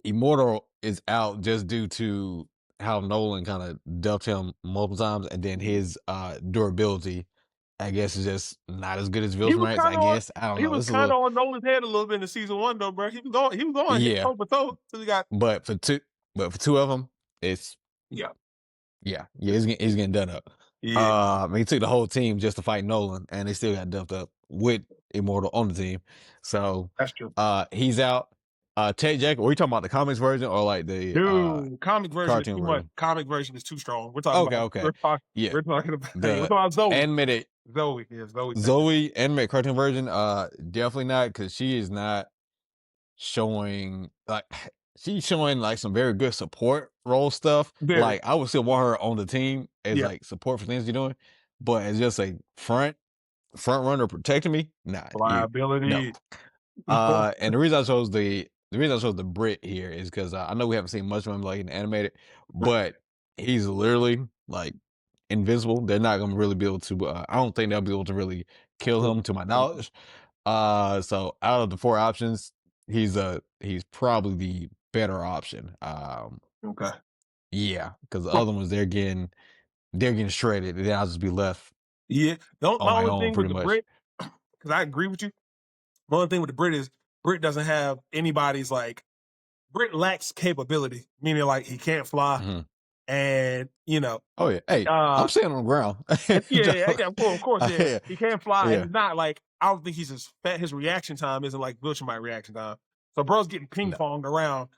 Immortal is out just due to how Nolan kind of dumped him multiple times, and then his durability, I guess, is just not as good as He was Viltrumites. kind I of on. guess I don't He know. was It's a kind little of on Nolan's head a little bit in the season one though, bro. He was going. He was going hit yeah, toe for toe till he got. but for two of them, it's Yeah. yeah, he's getting done up. Yeah. He took the whole team just to fight Nolan, and they still got dumped up with Immortal on the team. So That's true. he's out. Ted Jack, are we talking about the comics version or like the Dude, comic version is cartoon too much. version? Comic version is too strong. We're talking Okay, about. okay. Yeah. We're talking about. Hey, we're The talking about Zoe. animated Zoe. Yeah, Zoe. Zoe animated cartoon version, definitely not because she is not showing like she's showing like some very good support role stuff. Very. Like I would still want her on the team as Yeah. like support for things you're doing, but as just a front runner protecting me, nah, you no. Liability. And the reason I chose the Brit here is because I know we haven't seen much of him like in animated, but he's literally like invincible. They're not gonna really be able to. I don't think they'll be able to really kill him, to my knowledge. So out of the four options, he's probably the better option. Okay. Yeah, because the other ones they're getting shredded, and then I'll just be left Yeah. Don't, on my my only own thing with pretty the much. Brit, because I agree with you. My only thing with the Brit is Brit doesn't have anybody's like Brit lacks capability, meaning like he can't fly, Mhm. and Oh yeah, hey, I'm uh, sitting on the ground. yeah, of course, yeah, Yeah, he can't fly, and yeah, it's not like I don't think he's as fat. His reaction time isn't like Viltrumite reaction time. So bro's getting ping no, ponged around,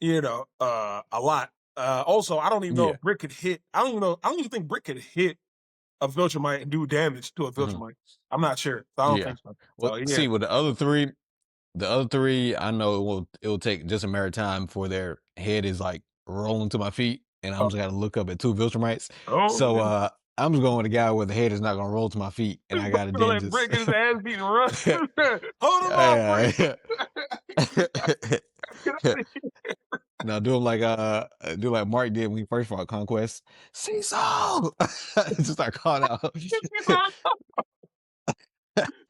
a lot. Also, I don't even know yeah. if Brit could hit. I don't even know. I don't even think Brit could hit a Viltrumite and do damage to a Mhm. Viltrumite. I'm not sure. So I don't Yeah. think so. Well, So yeah, see, with the other three, I know it will take just a matter of time for their head is like rolling to my feet, and I'm uh, just gotta look up at two Viltrumites. oh, So I'm just going with the guy where the head is not gonna roll to my feet, and I gotta gonna then let just Brit get his ass beat and run. Hold him up, Brit. yeah. Get out of Now do like Mark did when he first fought Conquest. Cecil just start calling out. here.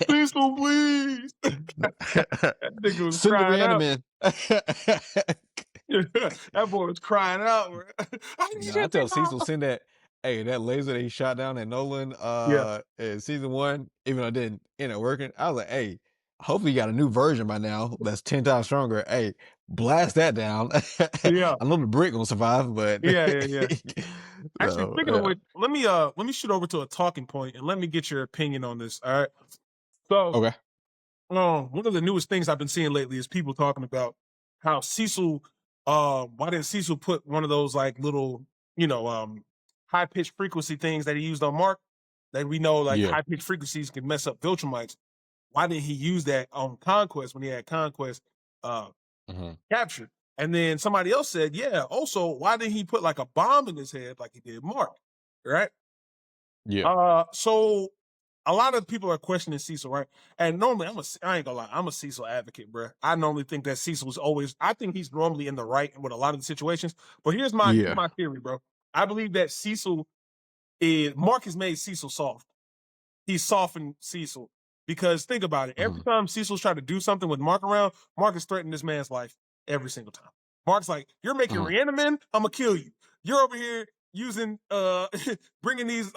Cecil, please. That nigga was Send the crying out. reaniman. That boy was crying out. Bro. I need No, you I to take tell Cecil off. send that laser that he shot down at Nolan Yeah, in season one, even though it didn't end up working. I was like, hey, hopefully you got a new version by now that's 10 times stronger. Hey, blast that down. yeah, I know the brick gonna survive, but yeah. Actually, so speaking of yeah. which, let me shoot over to a talking point and let me get your opinion on this. All right. So, Okay. one of the newest things I've been seeing lately is people talking about how Cecil. Why didn't Cecil put one of those like little, high pitched frequency things that he used on Mark? That we know like Yeah. high pitched frequencies can mess up Viltrumites. Why didn't he use that on Conquest when he had Conquest uh, Hmm. captured? And then somebody else said, yeah. Also, why didn't he put like a bomb in his head like he did Mark? Right. Yeah. So a lot of people are questioning Cecil, right? And normally, I ain't gonna lie, I'm a Cecil advocate, bro. I normally think that Cecil's always, I think he's normally in the right with a lot of the situations. But here's Yeah. my theory, bro. I believe that Mark has made Cecil soft. He's softened Cecil because think about it. Every Hmm. time Cecil's tried to do something with Mark around, Mark has threatened this man's life every single time. Mark's like, "You're making Hmm. Rhiannon, I'm gonna kill you. You're over here using bringing these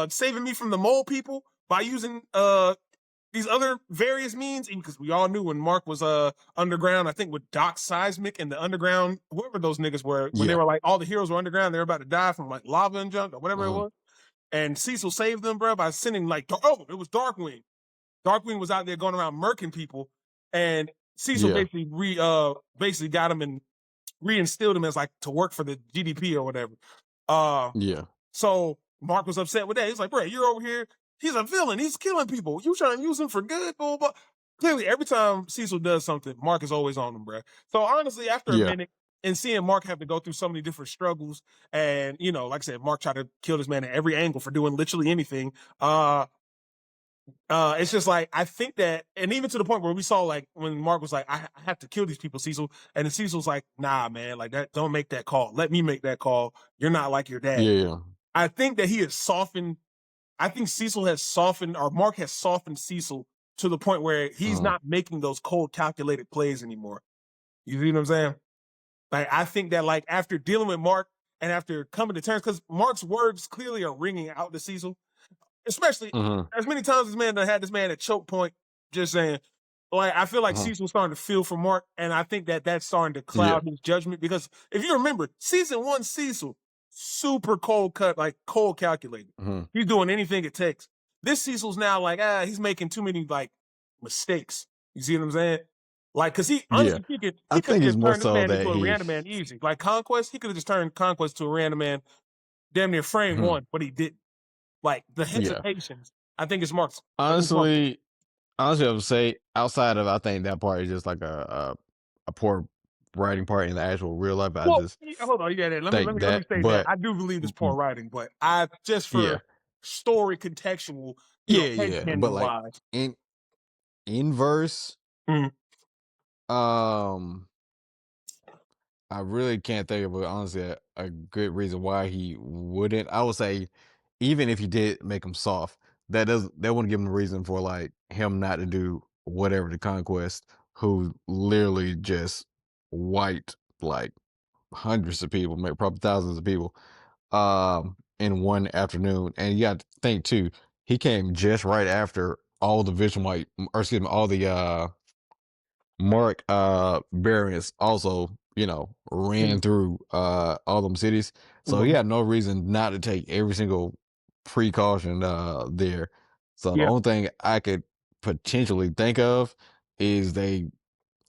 saving me from the mole people by using these other various means because we all knew when Mark was underground, I think with Doc Seismic and the underground, whoever those niggas were, when they Yeah. were like all the heroes were underground, they were about to die from like lava and junk or whatever it Hmm. was. And Cecil saved them, bro, by sending like, oh, it was Darkwing. Darkwing was out there going around murking people, and Cecil Yeah. basically got him and reinstilled him as like to work for the GDP or whatever. Uh, Yeah. so Mark was upset with that. He's like, bro, you're over here. He's a villain. He's killing people. You trying to use him for good? Blah, blah. Clearly, every time Cecil does something, Mark is always on him, bro. So honestly, after a Yeah. minute and seeing Mark have to go through so many different struggles, and like I said, Mark tried to kill this man at every angle for doing literally anything. Uh, It's just like I think that, and even to the point where we saw like when Mark was like, I have to kill these people, Cecil," and then Cecil's like, "Nah, man, like that. Don't make that call. Let me make that call. You're not like your dad." Yeah. I think that he has softened. I think Cecil has softened, or Mark has softened Cecil to the point where he's Uh-huh. not making those cold, calculated plays anymore. You see what I'm saying? Like I think that like after dealing with Mark and after coming to terms, because Mark's words clearly are ringing out to Cecil, especially Uh-huh. as many times this man done had this man at choke point. Just saying, like I feel like Uh-huh. Cecil's starting to feel for Mark, and I think that that's starting to Yeah. cloud his judgment because if you remember, season one Cecil, super cold cut, like cold calculated. Uh-huh. He's doing anything it takes. This Cecil's now like he's making too many like mistakes. You see what I'm saying? Like, cause he Yeah. honestly I he could have think it's just more turned this so man that into a he random man easy. Like Conquest, he could have just turned Conquest to a random man damn near frame Mhm. one, but he didn't. Like the Yeah. hesitations, I think it's Mark's. I think it's Mark's. Honestly, I would say outside of I think that part is just like a poor writing part in the actual real life. I Well, just hold on, yeah. think Let me that, say that but I do believe it's poor mm, writing, but I just yeah, for story contextual, yeah, head yeah. But canon like wise. in inverse, Mm, um, I really can't think of honestly a good reason why he wouldn't. I would say even if he did make him soft, that wouldn't give him a reason for like him not to do whatever the conquest, who literally just wiped like hundreds of people, maybe probably thousands of people, in one afternoon. And you got to think too, he came just right after all the vision white, or excuse me, all the Mark variants also, ran mm, through all them cities. So he mhm. had no reason not to take every single precaution there. So the Yeah, only thing I could potentially think of is they,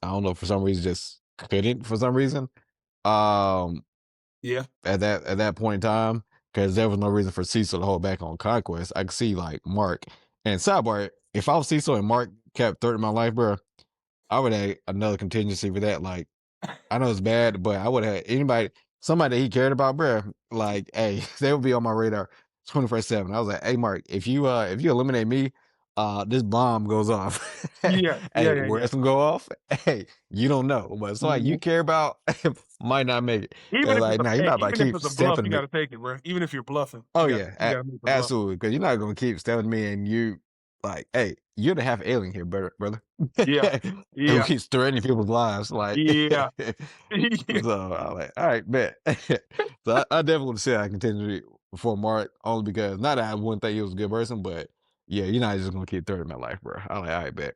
I don't know, for some reason just couldn't for some reason. Um yeah, at that point in time, because there was no reason for Cecil to hold back on conquest. I could see like Mark, and sidebar, if I was Cecil and Mark kept third in my life, bro, I would have another contingency for that. Like, I know it's bad, but I would have somebody that he cared about, bro. Like, hey, they would be on my radar 24/7. I was like, hey, Mark, if you eliminate me, this bomb goes off. yeah, yeah, Hey, yeah, where yeah. it's gonna go off? Hey, you don't know, but somebody you Mhm. care about might not make it. Even Cause if it's like, nah, you're not about to even if keep it's a bluff, you stepping got me. to take it, bro. Even if you're bluffing, Oh yeah, you got to make the bluff. absolutely. Because you're not gonna keep stepping me, and you like, hey, you're the half alien here, brother. Yeah, Who yeah, keeps threatening people's lives? Like, yeah, yeah. so I like, all right, bet. So I definitely would say I continue before Mark, only because not that I wouldn't think he was a good person, but yeah, you're not just gonna keep threatening my life, bro. I'm like, all right, bet.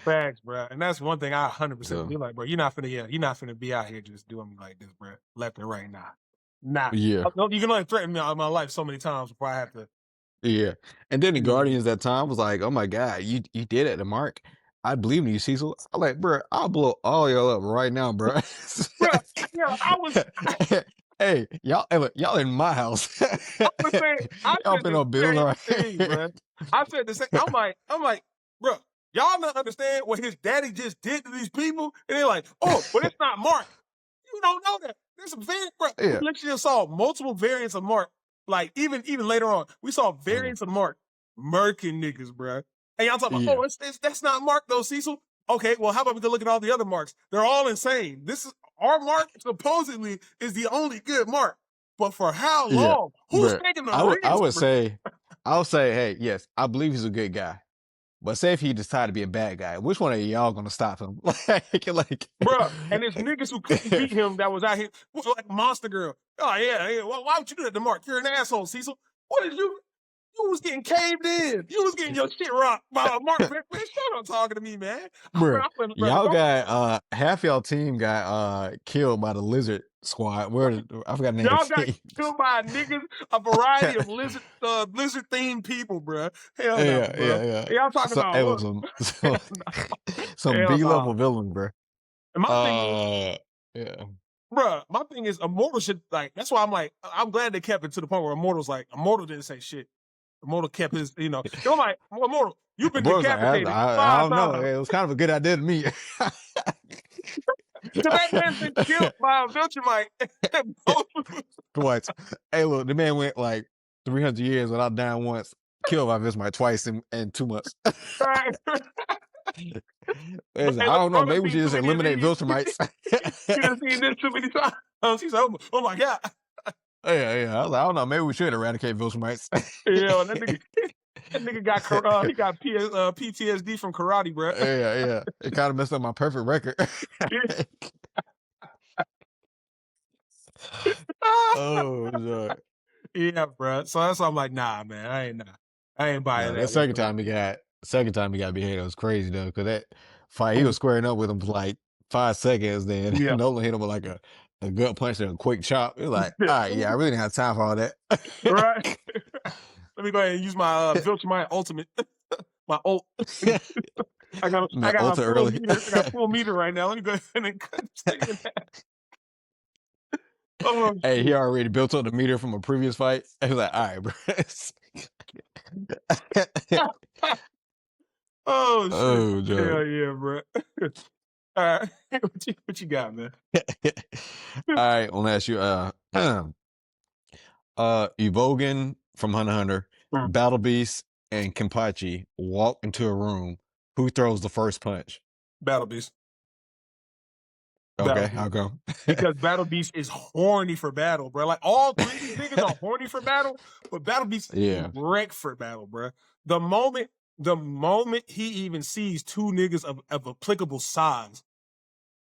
Facts, bro. And that's one thing I 100% So be like, bro. You're not finna be out here just doing me like this, bro. Left and right, nah, nah. yeah. You can only threaten me out of my life so many times before I have to. Yeah. And then the You know, Guardians that time was like, "Oh my god, you did it to Mark. I believe in you, Cecil." I'm like, "Bro, I'll blow all y'all up right now, bro." bro. Yeah, Hey, y'all, hey, look, y'all in my house. I was saying, I Y'all said been the on building same right thing, here. bro. I said the same. I'm like, bro. Y'all not understand what his daddy just did to these people, and they're like, oh, but it's not Mark. You don't know that. There's some variant, bro. We Yeah. literally saw multiple variants of Mark. Like even later on, we saw Mhm. variants of Mark murking niggas, bro. And y'all talking about, Yeah. oh, that's not Mark though, Cecil. Okay, well, how about we go look at all the other marks? They're all insane. This is our mark. Supposedly is the only good mark, but for how Yeah. long? Who's But taking the I risk, would bro? say I would say, hey, yes, I believe he's a good guy. But say if he decided to be a bad guy, which one of y'all gonna stop him? Like, Bruh, and there's niggas who couldn't beat him that was out here like Monster Girl. Oh yeah, yeah. Well, why would you do that to Mark? You're an asshole, Cecil. What did you? You was getting caved in. You was getting your shit rocked by Mark. Man, shut up talking to me, man. bruh, I went, bro, y'all got half y'all team got killed by the lizard squad. I forgot the name of y'all the got team. killed by niggas, a variety of lizard themed people, bro. Hell no, Yeah, bro. yeah, yeah. Y'all talking So about it was what? some Hell B no. level villain, bruh. And my thing is, Yeah. my thing is, Immortal should like. That's why I'm like, I'm glad they kept it to the point where Immortal didn't say shit. Immortal kept his, I'm like, well, Immortal, you've been Bro was like, decapitated I five don't know. times. It was kind of a good idea to me. Because that man's been killed by a Viltrumite. Twice. Hey, look, the man went like 300 years without dying once. killed by Vegemite twice in 2 months. Right. It's like, Hey, I look, don't know. bro, done Maybe we seen should too just many of eliminate these. Viltrumites. You done seen this too many times. She's like, oh my god. Yeah, yeah. I was like, I don't know. Maybe we should eradicate Viltrumites. Yeah, that nigga got he got PTSD from karate, bro. Yeah, yeah. It kind of messed up my perfect record. Oh, sorry. Yeah, bro. So that's why I'm like, nah, man, I ain't buying No, that that second whatsoever. time he got beheaded was crazy though, because that fight he Oh, was squaring up with him for like 5 seconds, then yeah, Nolan hit him with like a gut punch and a quick chop. It was like, all right, yeah, I really didn't have time for all that. right. Let me go ahead and use my Viltrum ultimate, my ult. I Met got my Ulta full early. meter. I got full meter right now. Let me go ahead and cut this thing in half. Oh Hey, he shit. already built up the meter from a previous fight. He was like, all right, bro. Oh shit. Oh, Joe. Hell yeah, bro. All right. What you got, man? All right, I'll ask you. Evogan from Hunter x Hunter, Mm, Battle Beast, and Kenpachi walk into a room. Who throws the first punch? Battle Beast. Battle Okay, Beast. how come? Because Battle Beast is horny for battle, bro. Like all three of these niggas are horny for battle, but Battle Beast is Yeah. wrecked for battle, bro. The moment, the moment he even sees two niggas of applicable size,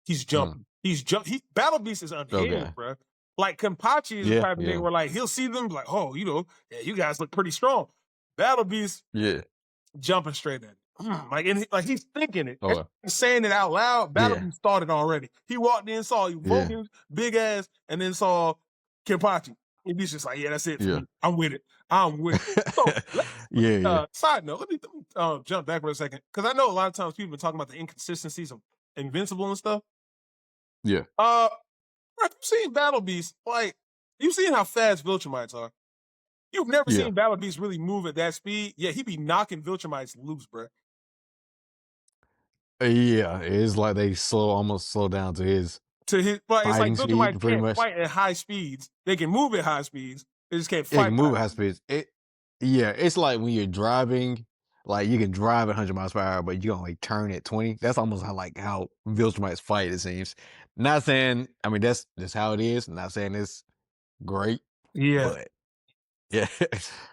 he's Mm, jumping. He Battle Beast is unhinged, okay. bro. Like Kenpachi is the Yeah, type of nigga yeah, where like he'll see them like, oh, yeah, you guys look pretty strong. Battle Beast yeah. jumping straight at it. Like, and like he's thinking it, Okay. he's saying it out loud. Battle Yeah, Beast started already. He walked in, saw yeah, Vogan's big ass, and then saw Kenpachi. And he's just like, yeah, that's it for yeah. me. I'm with it. I'm with it. So, Yeah, yeah, side note, let me jump back for a second because I know a lot of times people have been talking about the inconsistencies of Invincible and stuff. yeah, Uh, bro, you've seen Battle Beast, like you've seen how fast Viltrumites are. You've never yeah. seen Battle Beast really move at that speed. Yeah, he be knocking Viltrumites loose, bro. Yeah, it's like they almost slow down to his To his, but it's like fighting Viltrumites speed, pretty can't much. fight at high speeds. They can move at high speeds. They just can't It fight can at move high at high speeds. speeds. Yeah, it's like when you're driving, like you can drive at 100 miles per hour, but you can only turn at 20. That's almost how Viltrumites fight, it seems. Not saying, I mean, that's how it is. Not saying it's great, Yeah, but yeah.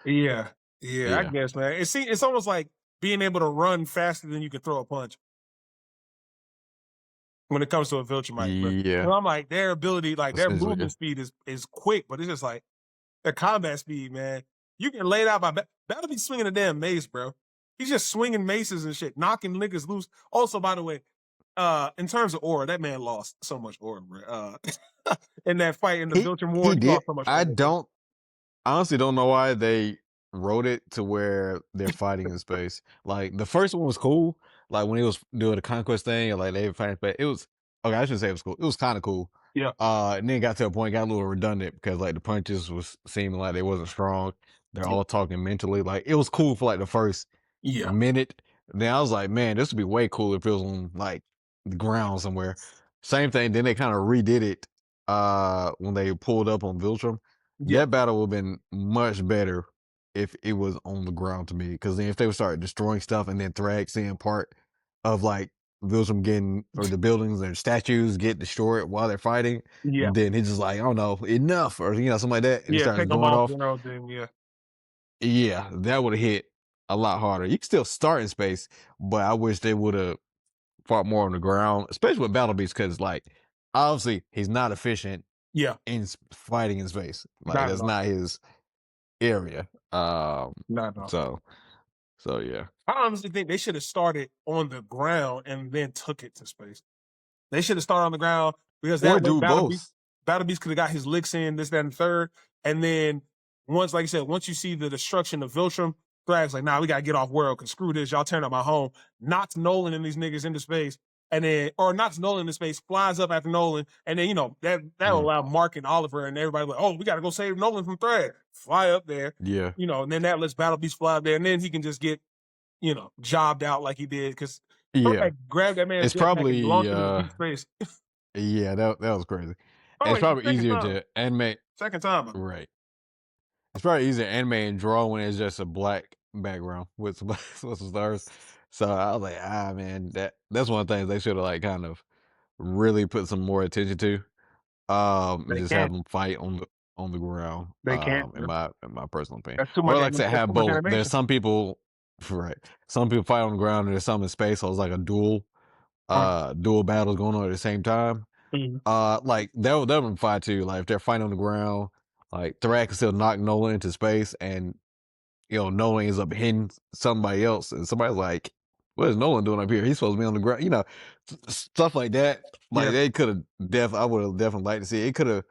yeah, yeah. I Yeah. guess, man. It's almost like being able to run faster than you can throw a punch when it comes to a Viltrumite. But Yeah. and I'm like, their ability, like their Essentially, yeah. movement speed is quick, but it's just like their combat speed, man. You get laid out by that'll be swinging a damn mace, bro. He's just swinging maces and shit, knocking niggas loose. Also, by the way, in terms of aura, that man lost so much aura, bro. In that fight in the Viltrum War, He he did. lost so much I aura, bro. don't honestly don't know why they wrote it to where they're fighting in space. Like the first one was cool. Like when he was doing the conquest thing, and like they were fighting, but it was okay. I shouldn't say it was cool. It was kind of cool. Yeah, And then it got to a point, got a little redundant because like the punches was seeming like they wasn't strong. They're yeah, all talking mentally. Like it was cool for like the first yeah, minute. Then I was like, man, this would be way cooler if it was on like the ground somewhere. Same thing. Then they kind of redid it when they pulled up on Viltrum. yeah, That battle would have been much better if it was on the ground to me. Because then if they would start destroying stuff and then Thrag seeing part of like Viltrum getting or the buildings or statues get destroyed while they're fighting, yeah, then he's just like, I don't know, enough or something like that, and he yeah. starts Take them going off off. world, then yeah, Yeah, that would have hit a lot harder. You can still start in space, but I wish they would have fought more on the ground, especially with Battle Beast, because like obviously he's not efficient yeah. in fighting in space. Like Not at that's all. not his area. Not at all. So yeah. I honestly think they should have started on the ground and then took it to space. They should have started on the ground because Or that way do both. Battle Beast could have got his licks in, this, that, and the third. And then once, like I said, once you see the destruction of Viltrum, Thrag's like, nah, we gotta get off world because screw this, y'all tearing up my home. Knocks Nolan and these niggas into space. And then, or knocks Nolan into space, flies up after Nolan, and then that will Mm, allow Mark and Oliver and everybody like, oh, we gotta go save Nolan from Thrag. Fly up there, yeah. and then that lets Battle Beast fly up there, and then he can just get jobbed out like he did because Yeah. grabbed that man's It's jetpack and probably launched him into deep space. yeah, that was crazy. Oh, And it's wait, probably second easier time. to animate Second time. right. It's probably easier to animate and draw when it's just a black background with some with some stars. So I was like, ah man, that's one of the things they should have like kind of really put some more attention to. They Just have can't. them fight on the ground. They can't. In my personal opinion, That's too or much. like I said, That's have too much both. There's animation. some people, right? Some people fight on the ground, and there's some in space. So it's like a dual battles going on at the same time. Mhm. Like that would fight too. Like if they're fighting on the ground, like Thrak can still knock Nolan into space, and Nolan ends up hitting somebody else, and somebody's like, "What is Nolan doing up here? He's supposed to be on the ground." Stuff like that. Like Yeah. they could have I would have definitely liked to see it. It could have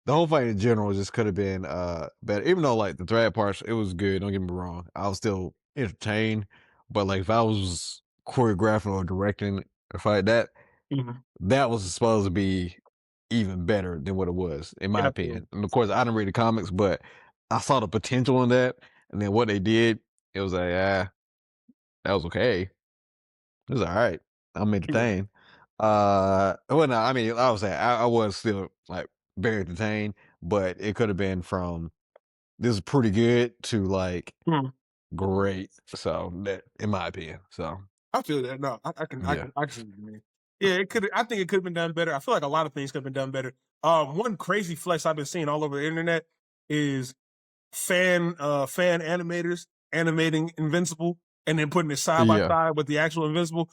the whole fight in general just could have been better. Even though like the threat parts, it was good. Don't get me wrong. I was still entertained, but like if I was choreographing or directing a fight, Mhm. that was supposed to be even better than what it was, in my Absolutely. opinion. And of course, I didn't read the comics, but I saw the potential in that. And then what they did, it was like, that was okay. It was all right. I'm Yeah. entertained. Well, no, I mean, I was saying I was still like very entertained, but it could have been from this is pretty good to like Mhm. great. So that, in my opinion, so I feel that. No, I can, yeah, I can see what you mean. Yeah, it could. I think it could have been done better. I feel like a lot of things could have been done better. One crazy flex I've been seeing all over the internet is fan animators animating Invincible and then putting it side by yeah, side with the actual Invincible.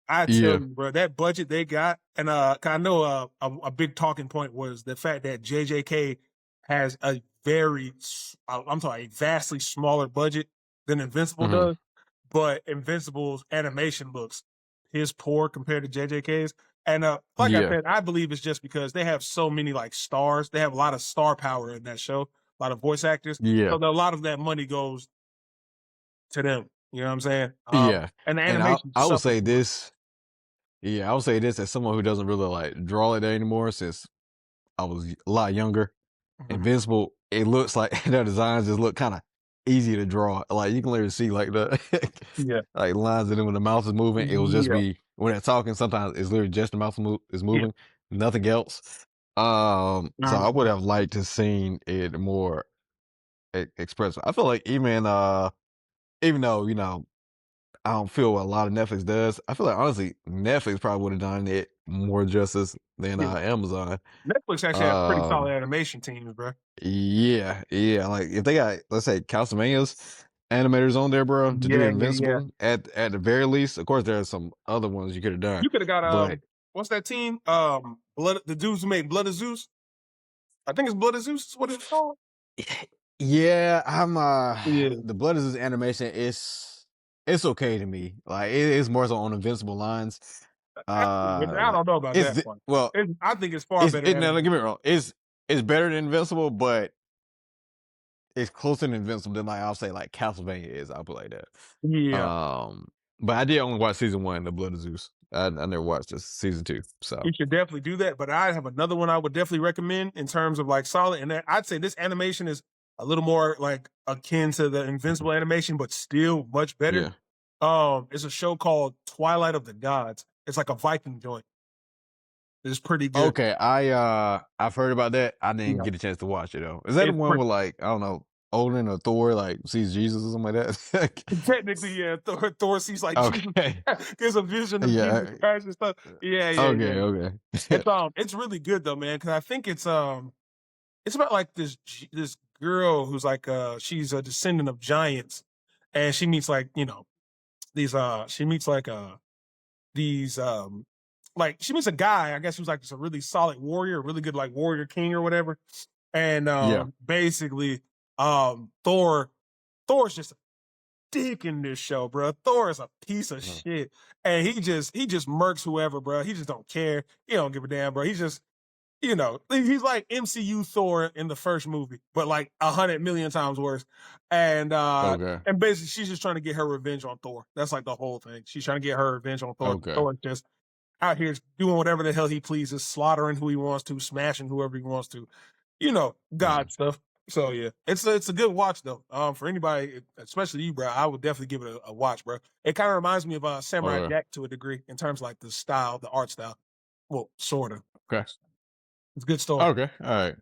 I tell yeah, you, bro, that budget they got, and 'cause I know a big talking point was the fact that JJK has a I'm talking a vastly smaller budget than Invincible hmm does, but Invincible's animation looks piss poor compared to JJK's. And like I yeah, said, I believe it's just because they have so many like stars. They have a lot of star power in that show, a lot of voice actors. yeah, So a lot of that money goes to them. You know what I'm saying? yeah. And the And animation I would suffers say from it. this. Yeah, I would say this as someone who doesn't really like draw it anymore since I was a lot younger. Mhm. Invincible, it looks like their designs just look kind of easy to draw. Like you can literally see like the Yeah. like lines and then when the mouth is moving, it will just Yeah. be when they're talking. Sometimes it's literally just the mouth is Yeah. moving, nothing else. So I would have liked to seen it more expressive. I feel like even though I don't feel what a lot of Netflix does. I feel like honestly, Netflix probably would have done it more justice than Yeah. Amazon. Netflix actually has pretty solid Um, animation teams, bro. yeah, yeah. Like if they got, let's say, Castlevania's animators on there, bro, to do Yeah, yeah, yeah. Invincible at the very least. Of course, there are some other ones you could have done, You could have got but what's that team? Blood the dudes who made Blood of Zeus. I think it's Blood of Zeus is what it's called. yeah, I'm Yeah. the Blood is this animation. It's okay to me. Like it's more so on Invincible lines. I Like don't know about it's that part. well, I think it's far better no, don't get animated. me wrong. It's better than Invincible, but it's closer to Invincible than like I'll say like Castlevania is. I'll put it like that. Yeah. But I did only watch season one, The Blood of Zeus. I never watched this season two. You So should definitely do that. But I have another one I would definitely recommend in terms of like solid. And I'd say this animation is a little more like akin to the Invincible animation, but still much better. yeah. It's a show called Twilight of the Gods. It's like a Viking joint. It's pretty good. Okay, I've heard about that. I didn't Yeah. get a chance to watch it though. Is that the It's one pretty where like I don't know, Odin or Thor like sees Jesus or something like that? technically, yeah, Thor sees like Jesus Okay. gives a vision of Jesus Yeah. Christ and stuff. Yeah, yeah, yeah. Okay, okay. It's really good though, man, because I think it's about like this girl who's like she's a descendant of giants, and she meets like these she meets these like she meets a guy, I guess who's like just a really solid warrior, a really good like warrior king or whatever. And Yeah. basically Thor's just a dick in this show, bro. Thor is a piece of Uh, shit. And he just murks whoever, bro. He just don't care. He don't give a damn, bro. He's just he's like MCU Thor in the first movie, but like 100 million times worse. And Okay. and basically she's just trying to get her revenge on Thor. That's like the whole thing. She's trying to get her revenge on Thor. Okay. Thor's just out here doing whatever the hell he pleases, slaughtering who he wants to, smashing whoever he wants to, Mhm. God stuff. So yeah, it's a good watch though. For anybody, especially you, bro, I would definitely give it a watch, bro. It kind of reminds me of Samurai Okay. Jack to a degree in terms of like the style, the art style. Well, sort of. Okay. It's a good story. Okay. All right.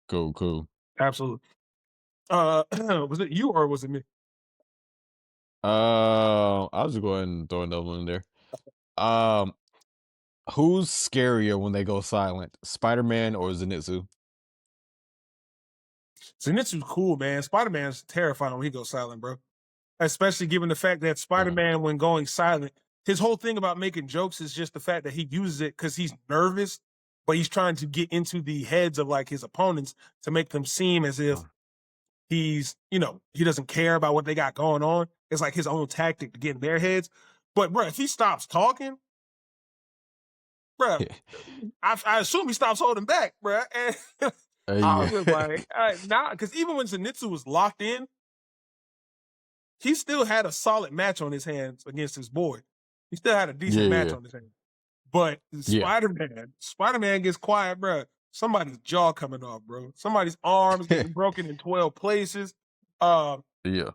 Cool, cool. Absolutely. Was it you or was it me? I'll just go ahead and throw another one in there. Um, who's scarier when they go silent, Spider-Man or Zenitsu? Zenitsu's cool, man. Spider Man's terrifying when he goes silent, bro. Especially given the fact that Spider Mhm. Man, when going silent, his whole thing about making jokes is just the fact that he uses it because he's nervous, but he's trying to get into the heads of like his opponents to make them seem as if Uh, he's, he doesn't care about what they got going on. It's like his own tactic to get in their heads. But bro, if he stops talking, bro, I assume he stops holding back, bro. And I yeah, was just like, nah, because even when Zenitsu was locked in, he still had a solid match on his hands against his boy. He still had a decent match yeah, on his hands. But yeah, Spider Man gets quiet, bro. Somebody's jaw coming off, bro. Somebody's arms getting broken in 12 places. Um, yeah,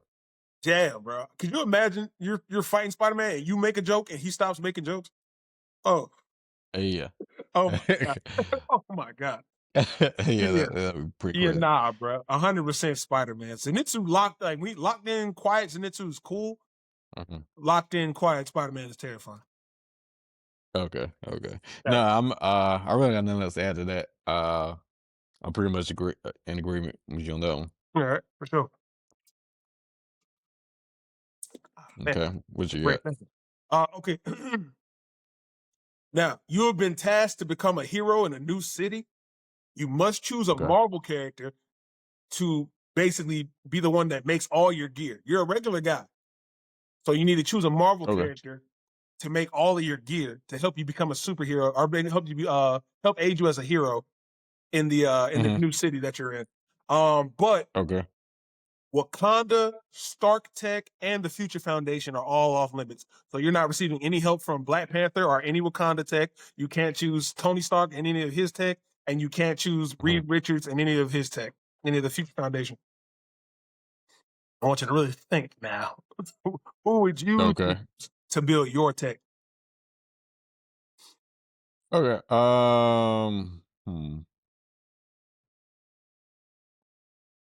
damn, bro. Could you imagine you're fighting Spider Man and you make a joke and he stops making jokes? Oh, yeah. oh my god, oh my god. Yeah, Yeah, that would be pretty yeah, crazy. nah, bro. 100% Spider Man. Zenitsu locked like we locked in quiet. Zenitsu's cool. Mhm. Locked in quiet. Spider Man is terrifying. Okay, okay. Yeah. No, I really got nothing else to add to that. I'm pretty much in agreement with you on that one. All right, for sure. Man, Okay, what you great. got? Thank you. Okay. Now, you have been tasked to become a hero in a new city. You must choose a Okay, Marvel character to basically be the one that makes all your gear. You're a regular guy. So you need to choose a Marvel okay. character to make all of your gear to help you become a superhero or help you be help aid you as a hero in the Hmm. new city that you're in. But Okay, Wakanda, Stark Tech, and the Future Foundation are all off limits. So you're not receiving any help from Black Panther or any Wakanda tech. You can't choose Tony Stark and any of his tech, and you can't choose mhm, Reed Richards and any of his tech, any of the Future Foundation. I want you to really think now. Who would you okay, choose to build your tech? okay.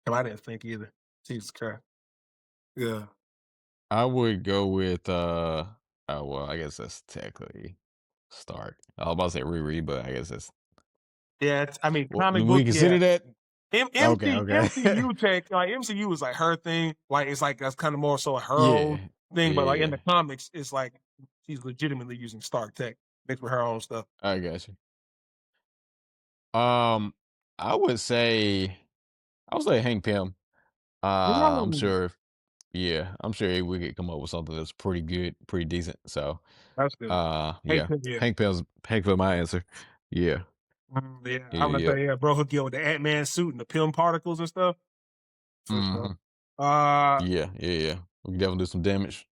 I didn't think either. Jesus Christ. Yeah. I would go with oh well, I guess that's technically Stark. I was about to say Riri, but I guess that's Yeah, I mean, well, comic we book, yeah. consider that. Okay, okay. MCU tech, like MCU is like her thing. Like it's like that's kind of more so her own Yeah, thing. But like in yeah, the comics, it's like she's legitimately using Stark tech mixed with her own stuff. I got you. Um, I would say Hank Pym. I'm Ooh, sure. Yeah, I'm sure we could come up with something that's pretty good, pretty decent. So, that's good. Hey, yeah, yeah. Hank Pym, my answer. Yeah, Yeah, yeah, I'm gonna yeah. say, yeah, bro, hook you up with the Ant-Man suit and the Pym particles and stuff. For sure. Hmm. Uh Yeah, yeah, yeah. We can definitely do some damage.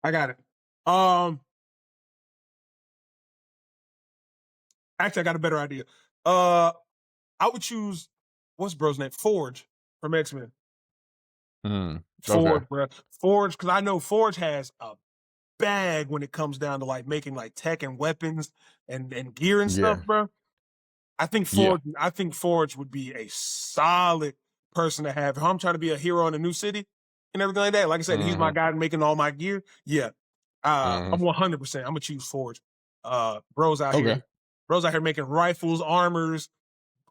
I got it. Um Actually I got a better idea. Uh I would choose what's bro's name? Forge from X-Men. Mm. Okay. Forge, bro. Forge, because I know Forge has a bag when it comes down to like making like tech and weapons and gear and stuff, Yeah, bro. yeah. I think Forge would be a solid person to have. If I'm trying to be a hero in a new city and everything like that, like I said, he's my Hmm. guy making all my gear. Yeah. I'm Hmm. 100%. I'm gonna choose Forge. Bros out Okay. here. Bros out here making rifles, armors,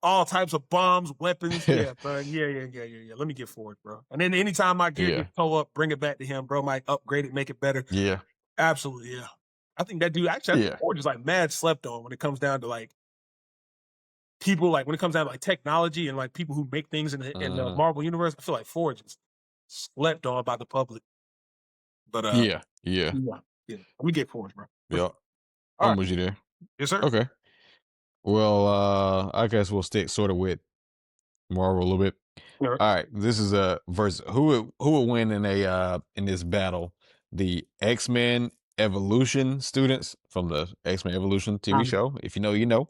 all types of bombs, weapons. Yeah, bro. Yeah. Let me get Forge, bro. And then anytime my gear Yeah, gets toe up, bring it back to him. Bro might upgrade it, make it better. yeah, Absolutely, yeah. I think that dude actually I think yeah. Forge is like mad slept on when it comes down to like people like when it comes down to like technology and like people who make things in the Hmm. Marvel universe. I feel like Forge is slept on by the public. But Yeah, yeah, yeah, yeah. We get Forge, bro. For yeah. sure. All I'm right. with you there. Yes, sir. Okay. Well, I guess we'll stick sort of with Marvel a little bit. All right. All right, this is a verse. Who would win in a in this battle? The X-Men Evolution students from the X-Men Evolution TV Um, show, if you know, you know,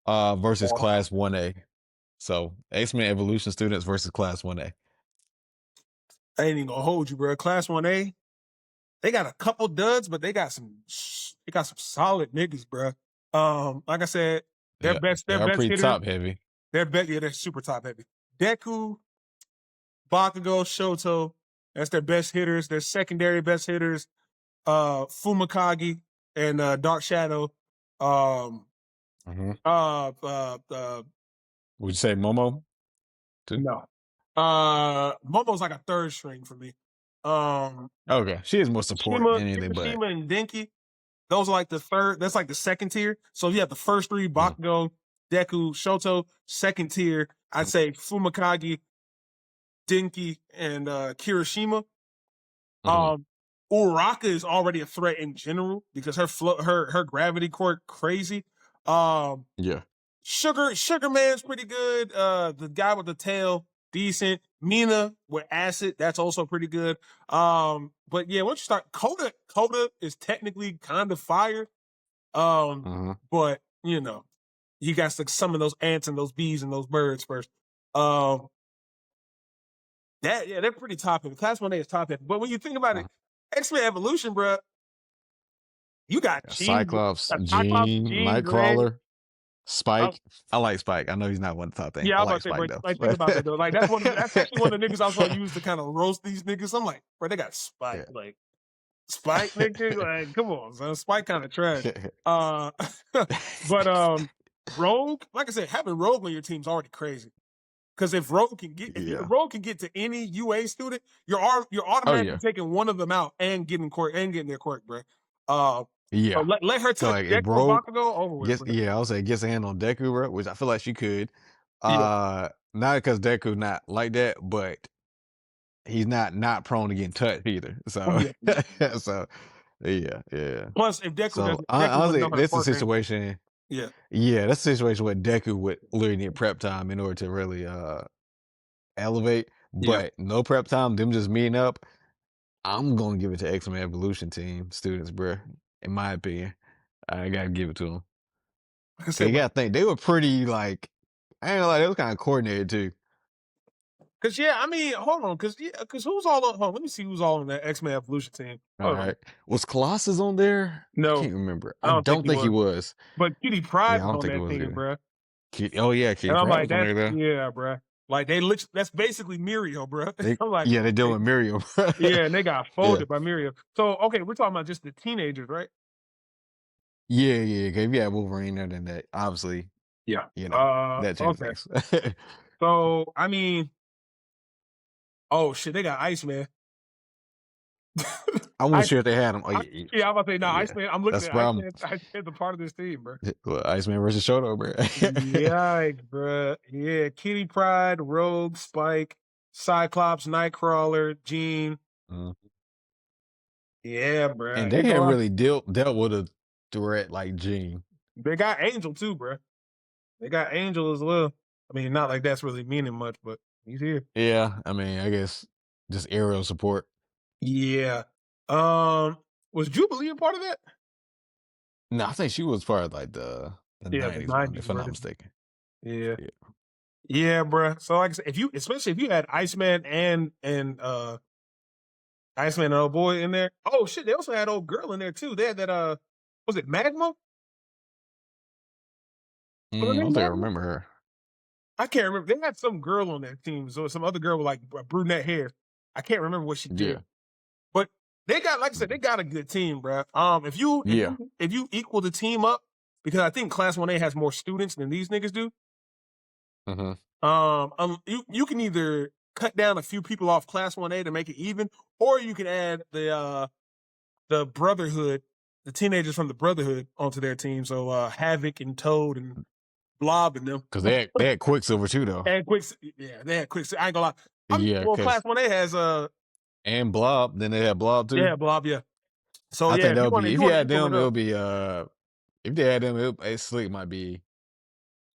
versus Class 1A. So X-Men Evolution students versus Class 1A. I ain't even gonna hold you, bro. Class 1A, they got a couple duds, but they got some solid niggas, bro. Like I said, Yeah, they their are best pretty hitter, top heavy. they're super top heavy. Deku, Bakugo, Shoto. That's their best hitters. Their secondary best hitters, Fumakagi and Dark Shadow. Um, Hmm. uh, uh, uh, Would you say Momo too? no. Momo's like a third string for me. Um, Okay, she is more support than anything, but Kirishima, and Denki. Those are like the third. That's like the second tier. So you have the first three: mm, Bakugo, Deku, Shoto. Second tier, I'd mm, say Fumakagi, Denki, and Kirishima. mhm, Um, Uraka is already a threat in general because her gravity core crazy. Um, yeah, Sugar Man's pretty good. The guy with the tail, decent. Mina with acid, that's also pretty good. But yeah, once you start Coda is technically kind of fire. mhm, But you know, you got to summon those ants and those bees and those birds first. Um, they're pretty top heavy. Class 1A is top heavy. But when you think about it, mhm. X-Men Evolution, bro, you got Yeah, Gene, Cyclops, Cyclops, Jean, Jean Grey. Nightcrawler, Uh, Spike. I like Spike. I know he's not one of the top thing. yeah, I I was about like to say, bro, Spike though. like think about that though. Like that's actually one of the niggas I was gonna use to kind of roast these niggas. I'm like, bro, they got Spike. Yeah. Like Spike, nigga, like come on, son. Spike kind of trash. Uh, but Rogue, like I said, having Rogue on your team's already crazy. Because if Yeah. Rogue can get to any UA student, you're Oh automatically yeah. taking one of them out and getting their quirk, bro. Uh, so Yeah. let her So touch like if Deku or Rogue Bakugo over with, gets, bro. yeah, I would say gets a hand on Deku, bro, which I feel like she could. Yeah. Not because Deku not like that, but he's not prone to getting touched either. Oh So yeah. Yeah. so yeah, yeah. Plus, if So Deku wouldn't honestly, know how to this is a quirk her anyway. situation. Yeah. Yeah, that's a situation where Deku would literally need prep time in order to really elevate. Yeah. But no prep time, them just meeting up. I'm gonna give it to X-Men Evolution team students, bruh. In my opinion, I gotta give it to them. Like I Cause said, you gotta think they were pretty like I ain't gonna lie, they was kind of coordinated too. because yeah, I mean, hold on, because who's all on? Hold on, let me see who's all on that X-Men Evolution team. All Hold on. right, was Colossus on there? I No, can't remember. I I don't think don't he think he was. was. But Kitty Pride Yeah, I was don't on think it that was team, either. bro. Oh yeah, And King I'm Pride like, was on that's there though. yeah, bro. Like that's basically Mirio, bro. They I'm like, yeah, they're okay. doing Miriam. Yeah, and they got Yeah, folded by Mirio. So okay, we're talking about just the teenagers, right? yeah. 'Cause if you had Wolverine there, then that obviously Yeah. that changes Okay. things. So I mean, oh shit, they got Iceman. I wasn't Ice, sure if they had him. Oh I, yeah, yeah, I'm about to say no, yeah. Iceman. I'm looking That's at the problem. Iceman. Iceman's a part of this team, bro. Well, Iceman versus Shoto, bro. Yikes, bro. Yeah, Kitty Pride, Rogue, Spike, Cyclops, Nightcrawler, Jean. Mhm. Yeah, bro. And I they ain't gonna haven't lie. really dealt with a threat like Gene. They got Angel too, bro. They got Angel as well. I mean, not like that's really meaning much, but he's here. Yeah, I mean, I guess just aerial support. Yeah. Was Jubilee a part of that? No, I think she was part of like the Yeah, the '90s one, '90s if I'm not version. mistaken. Yeah. Yeah. Yeah, bro. So like I said, especially if you had Iceman and Iceman and old boy in there. Oh shit, they also had old girl in there too. They had that was it Magma? Was her I name don't think I Magma? remember her. I can't remember. They had some girl on that team. So some other girl with like brunette hair. I can't remember what she did. Yeah. But they got, like I said, they Mhm. got a good team, bro. Yeah. If you equal the team up, because I think Class 1A has more students than these niggas do. Hmm. You can either cut down a few people off Class 1A to make it even, or you can add the Brotherhood, the teenagers from the Brotherhood onto their team. So Havoc and Toad and Blob and them. Because they had Quicksilver too, though. And Quick, yeah, they had Quick. I ain't gonna lie. Yeah, Well, Class because 1A has and Blob. Then they had Blob too. yeah, Blob, yeah. So I yeah, think that would if be if you you want to had equal them, it it up, would be if they had them, Slick might be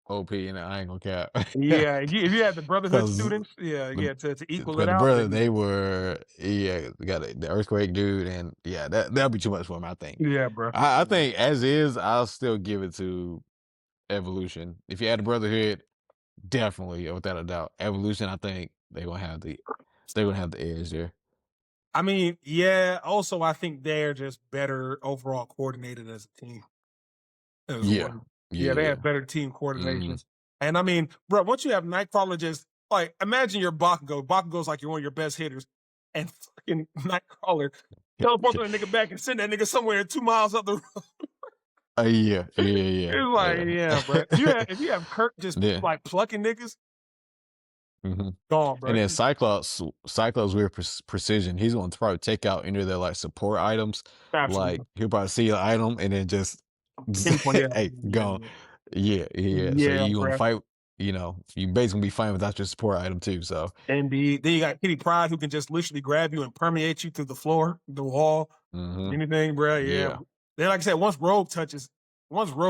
OP, and I ain't gonna cap. yeah, if you had the Brotherhood Because students, yeah, the yeah, to equal because it the out, brother then they were they got the earthquake dude, and yeah, that'll be too much for him. I think. yeah, bro. I think as is, I'll still give it to Evolution. If you had the Brotherhood, definitely without a doubt, Evolution. I think they're gonna have the edge there. I mean, yeah. Also, I think they're just better overall coordinated as a team as Yeah, well. yeah, Yeah, they yeah. have better team Hmm. coordination. And I mean, bro, once you have Nightcrawler just like imagine you're Bakugo. Bakugo's like you're one of your best hitters, and fucking Nightcrawler teleport that nigga back and send that nigga somewhere 2 miles up the road. Yeah, yeah, It's like, yeah, yeah, bro. If you have Kirk just yeah. like plucking niggas, Mhm. gone, And bro. then Cyclops weird precision. He's going to probably take out any of their like support items. Like Absolutely. he'll probably see an item and then just Pinpoint, yeah, hey, yeah, gone. Yeah, yeah. So yeah, you gonna bro. fight, you basically gonna be fighting without your support item too. So Indeed. Then you got Kitty Pride who can just literally grab you and permeate you through the floor, the wall, hmm anything, bro. Yeah. yeah. Then, like I said, once Rogue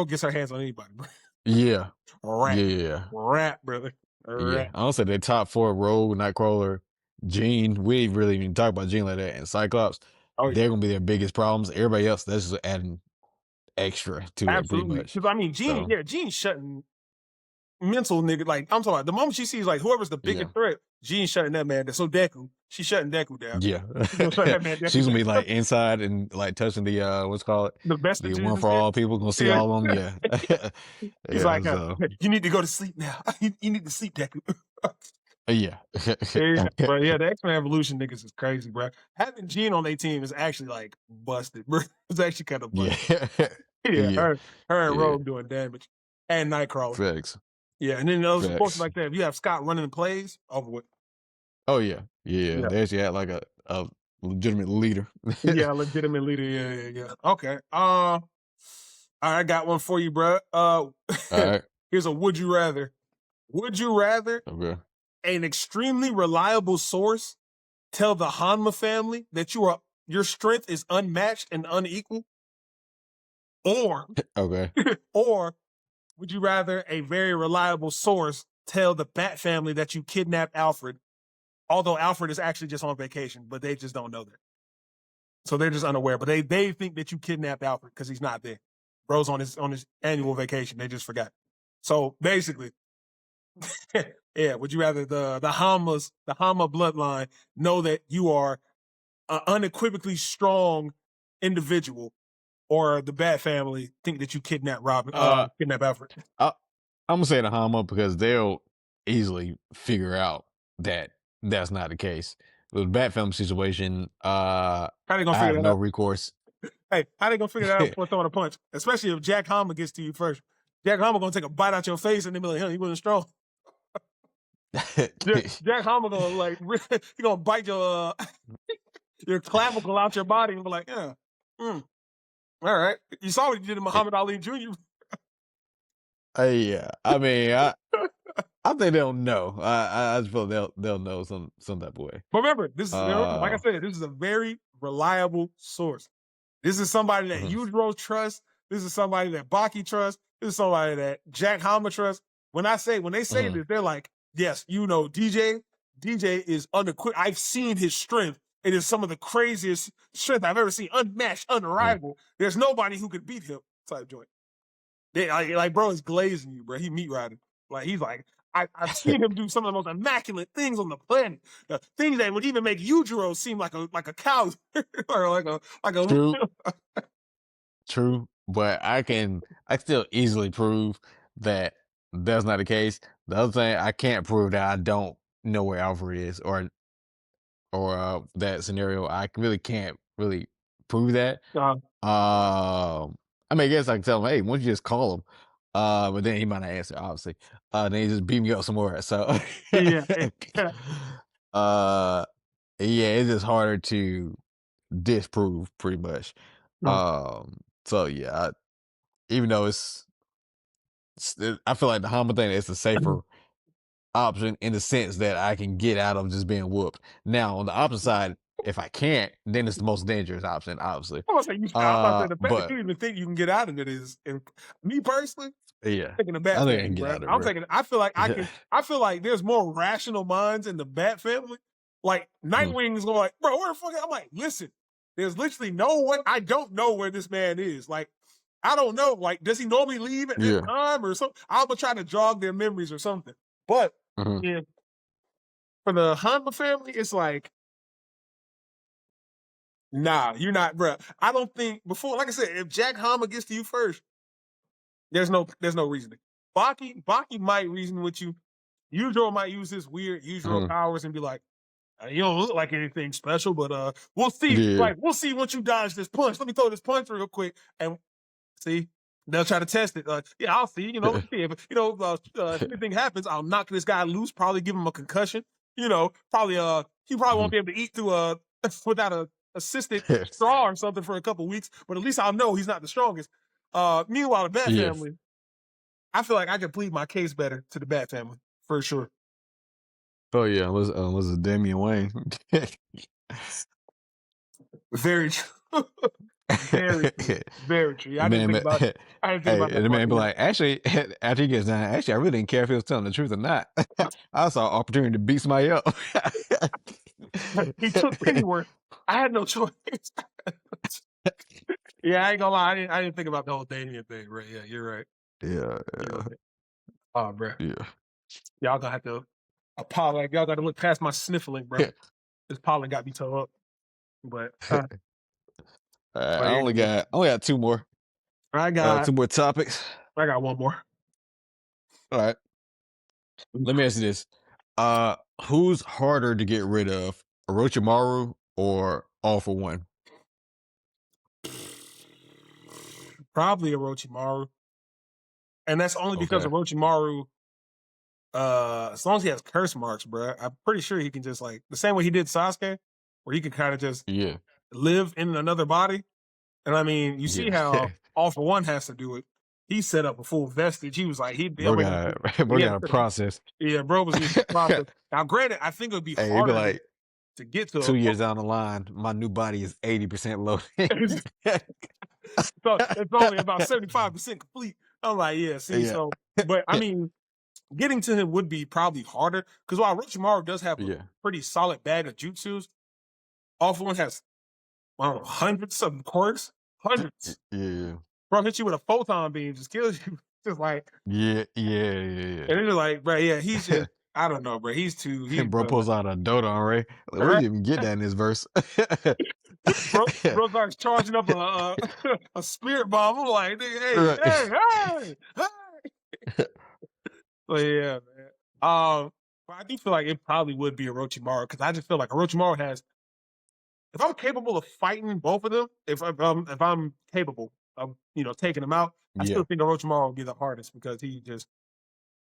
gets her hands on anybody, bro, Yeah. rat, Yeah, yeah. rat, brother, Yeah. rat. Honestly, the top four Rogue, Nightcrawler, Jean, we ain't really even talk about Jean like that, and Cyclops, Oh yeah, they're gonna be their biggest problems. Everybody else, that's just adding extra to it pretty absolutely. much. Because I mean, So Gene's shutting mental nigga. Like I'm talking about the moment she sees like whoever's the yeah. biggest threat, Gene shutting that man down. So Deku, she's shutting Deku down. Yeah. She's gonna shut that man She's Deku gonna be down. like inside and like touching the what's it called The the vestiges one and for shit. all people gonna see Yeah. all of them. Yeah. He's Yeah. like, So you need to go to sleep now. You need to sleep, Deku. yeah. Yeah, but yeah, the X-Men Evolution niggas is crazy, bro. Having Jean on their team is actually like busted, bro. It's actually kind of Yeah. busted. Yeah, Yeah. her and Yeah. Rogue doing damage. And Nightcrawler. Facts. Yeah, and then those supports Facts. like that. If you have Scott running plays, over with. Oh yeah. Yeah. Yeah. They actually had like a legitimate leader. Yeah, legitimate leader. Yeah, yeah, yeah. Okay. All right, I got one for you, bro. All right. Here's a would you rather. Would you rather Okay. an extremely reliable source tell the Hanma family that your strength is unmatched and unequal? Or Okay. or would you rather a very reliable source tell the Bat family that you kidnapped Alfred, although Alfred is actually just on vacation, but they just don't know that. So they're just unaware, but they think that you kidnapped Alfred because he's not there. Bro's on his annual vacation. They just forgot. So basically, yeah, would you rather the Hama bloodline know that you are an unequivocally strong individual, or the Bat family think that you Uh kidnap Alfred? I, I'm gonna say the Hama because they'll easily figure out that that's not the case. With the Bat Film situation, How they gonna I figure have that no out? recourse. Hey, how they gonna figure that out before throwing a punch? Especially if Jack Hama gets to you first. Jack Hama gonna take a bite out your face and then be like, he wasn't strong. Jack Hama gonna like he gonna bite your clavicle out your body and be like, yeah, all right. You saw what he did to Muhammad Ali Jr. Yeah, I mean, I think they'll know. I just feel they'll know some type of way. But remember, like I Uh, said, this is a very reliable source. This is somebody that mhm, Yujiro trusts. This is somebody that Baki trusts. This is somebody that Jack Hama trusts. When they say mhm, this, they're like, yes, DJ is unequivocal. I've seen his strength. It is some of the craziest strength I've ever seen, unmatched, mhm. unrivaled. There's nobody who could beat him. Type joint. They, like bro is glazing you, bro. He meat riding. Like he's like, I've seen him do some of the most immaculate things on the planet. Things that would even make Yujiro seem like a cow or like a True, true, but I still easily prove that that's not the case. The other thing, I can't prove that I don't know where Alfred is, or that scenario. I really can't really prove that. uh, I mean, I guess I can tell him, hey, why don't you just call him? But then he might not answer, obviously. Then he just beat me up some more. So, yeah, yeah. uh, yeah, it's just harder to disprove, pretty much. Uh, So yeah, even though I feel like the Hama thing is the safer option in the sense that I can get out of just being whooped. Now, on the opposite side, if I can't, then it's the most dangerous option, obviously. I'm about to say the fact that But you even think you can get out of it is, and me personally, yeah, taking the I Bat think I family, can get bro. out of I'm it, taking. I feel like I can. I feel like there's more rational minds in the Bat family. Like Mhm. Nightwing's going like, bro, where the fuck? I'm like, listen, there's literally no one. I don't know where this man is. Like, I don't know. Like, does he normally leave at this Yeah. time or something? I'm gonna try to jog their memories or something. But Mhm. yeah, for the Hanma family, it's like, nah, you're not, bro. I don't think before. Like I said, if Jack Hama gets to you first, there's no reasoning. Baki might reason with you. Yujiro might use his weird Yujiro Mhm. powers and be like, you don't look like anything special, but we'll see. Yeah. Like, we'll see once you dodge this punch. Let me throw this punch real quick, and see, they'll try to test it. Yeah, I'll see. See if if anything happens, I'll knock this guy loose. Probably give him a concussion. Probably he probably won't Mhm. be able to eat through without a assisted straw or something for a couple weeks. But at least I'll know he's not the strongest. Meanwhile, the Bat Yes. Family, I feel like I can plead my case better to the Bat Family for sure. Oh yeah, was it Damian Wayne? Very true. Very true. Very true. Yeah, The I didn't man, think about. I didn't think hey, about that the part. man be Yeah. like, actually, after he gets done, actually, I really didn't care if he was telling the truth or not. I saw an opportunity to beat somebody up. He took Pennyworth. I had no choice. Yeah, I ain't gonna lie. I didn't think about the whole Damien thing. Right? Yeah, you're right. Yeah, You're yeah, right. Oh, bro. yeah. Y'all gonna have to apologize. Y'all got to look past my sniffling, bro. This pollen got me toe up. But I yeah, only bro. got two more, I got two more topics. I got one more. All right, let me ask you this: who's harder to get rid of, Orochimaru or All for One? Probably Orochimaru, and that's only because Okay. Orochimaru. As long as he has curse marks, bro, I'm pretty sure he can just like the same way he did Sasuke, where he can kind of just Yeah. live in another body. And I mean, you see Yeah. how All for One has to do it. He set up a full vestige. He was like, he bro went got bro he had got a to set up, process. yeah, bro was using the process. Now, granted, I think it would be Hey, it'd be harder like to get to 2 years down the line, my new body is 80% loaded. so it's only about 75% complete. I'm like, yeah, see, Yeah. so but I mean, getting to him would be probably harder because while Orochimaru does have a Yeah. pretty solid bag of jutsus, All for One has I don't know, hundreds of quirks, hundreds. Yeah. Bro hits you with a photon beam, just kills you. Just like, Yeah. Yeah. and it's like, bro, yeah, he's just, I don't know, bro. Yeah. Bro pulls out a Dodon Ray. Like, where'd right? you even get that in this verse? Bro starts charging up a spirit bomb. I'm like, nigga, hey, Right. hey, hey, hey. So yeah, man. But I do feel like it probably would be Orochimaru because I just feel like Orochimaru has. If I'm capable of fighting both of them, if I'm capable of taking them out, I Yeah. still think Orochimaru would be the hardest because he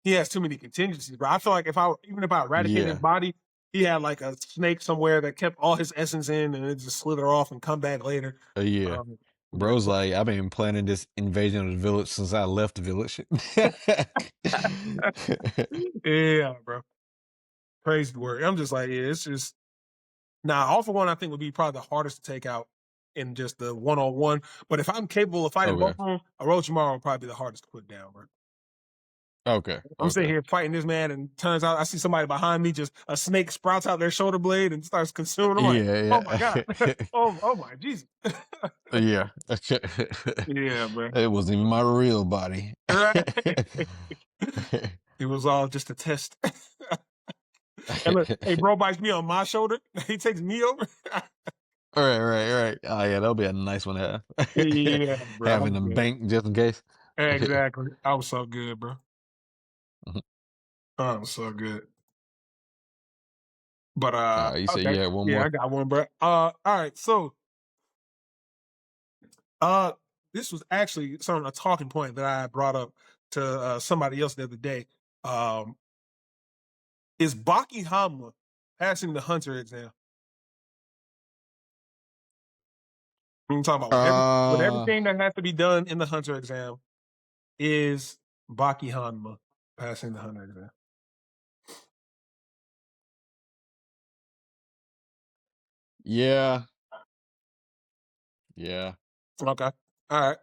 has too many contingencies. But I feel like even if I eradicated his Yeah. body, he had like a snake somewhere that kept all his essence in, and it just slither off and come back later. Yeah. Yeah, Bro's like, I've been planning this invasion of the village since I left the village. yeah, bro, crazy work. I'm just like, yeah, it's just now. All for One, I think would be probably the hardest to take out in just the one-on-one. But if I'm capable of fighting both Okay. of them, Orochimaru would probably be the hardest to put down, bro. Okay. I'm sitting Okay. here fighting this man, and turns out I see somebody behind me, just a snake sprouts out their shoulder blade and starts consuming. I'm like, oh my god, Yeah. oh my Jesus. Yeah. Yeah, bro. It wasn't even my real body. Right. It was all just a test. And look, hey, bro bites me on my shoulder. He takes me over. Right. Oh yeah, that'll be a nice one to have. Yeah, bro. Having I'm them good. bank just in case. Exactly. I was so good, bro. Mhm. I was so good. But You said okay. you had one Yeah, I more. got one, bro. All right. So uh this was actually a talking point that I brought up to somebody else the other day. Um is Baki Hanma passing the hunter exam? We talking about with Uh, everything that has to be done in the hunter exam. Is Baki Hanma passing the hunter exam? yeah, yeah. Okay. All right.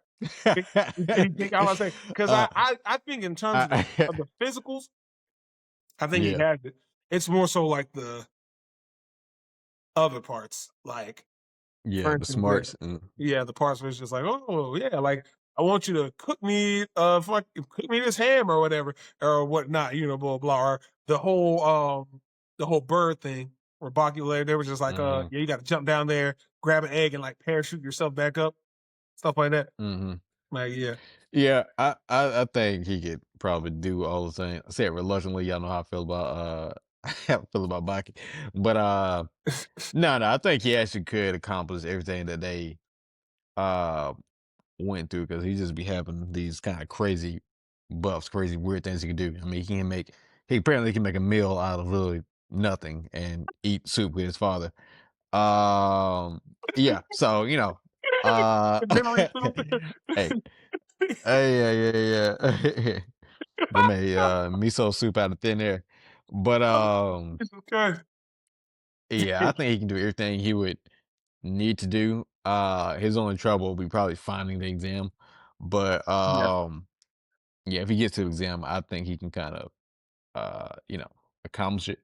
You think I was say because uh, I think in terms of I, the physicals, I think he yeah, has it. It's more so like the other parts, like for yeah. The instance, smarts and yeah, the parts where it's just like, oh yeah, like I want you to cook me this ham or whatever or whatnot, blah blah. Or the whole bird thing where Baki later they were just like, hmm yeah, you got to jump down there, grab an egg, and like parachute yourself back up, stuff like that. hmm Like, yeah. Yeah, I think he could probably do all the same. I say it reluctantly. Y'all know how I feel about how I feel about Baki, but no, I think he actually could accomplish everything that they uh went through because he just be having these kind of crazy buffs, crazy weird things he can do. I mean, he apparently can make a meal out of really nothing and eat soup with his father. Um, yeah, so uh, Memory soup. hey, yeah. They made miso soup out of thin air. But It's okay. yeah, I think he can do everything he would need to do. His only trouble will be probably finding the exam. But Yeah. yeah, if he gets to the exam, I think he can kind of accomplish it.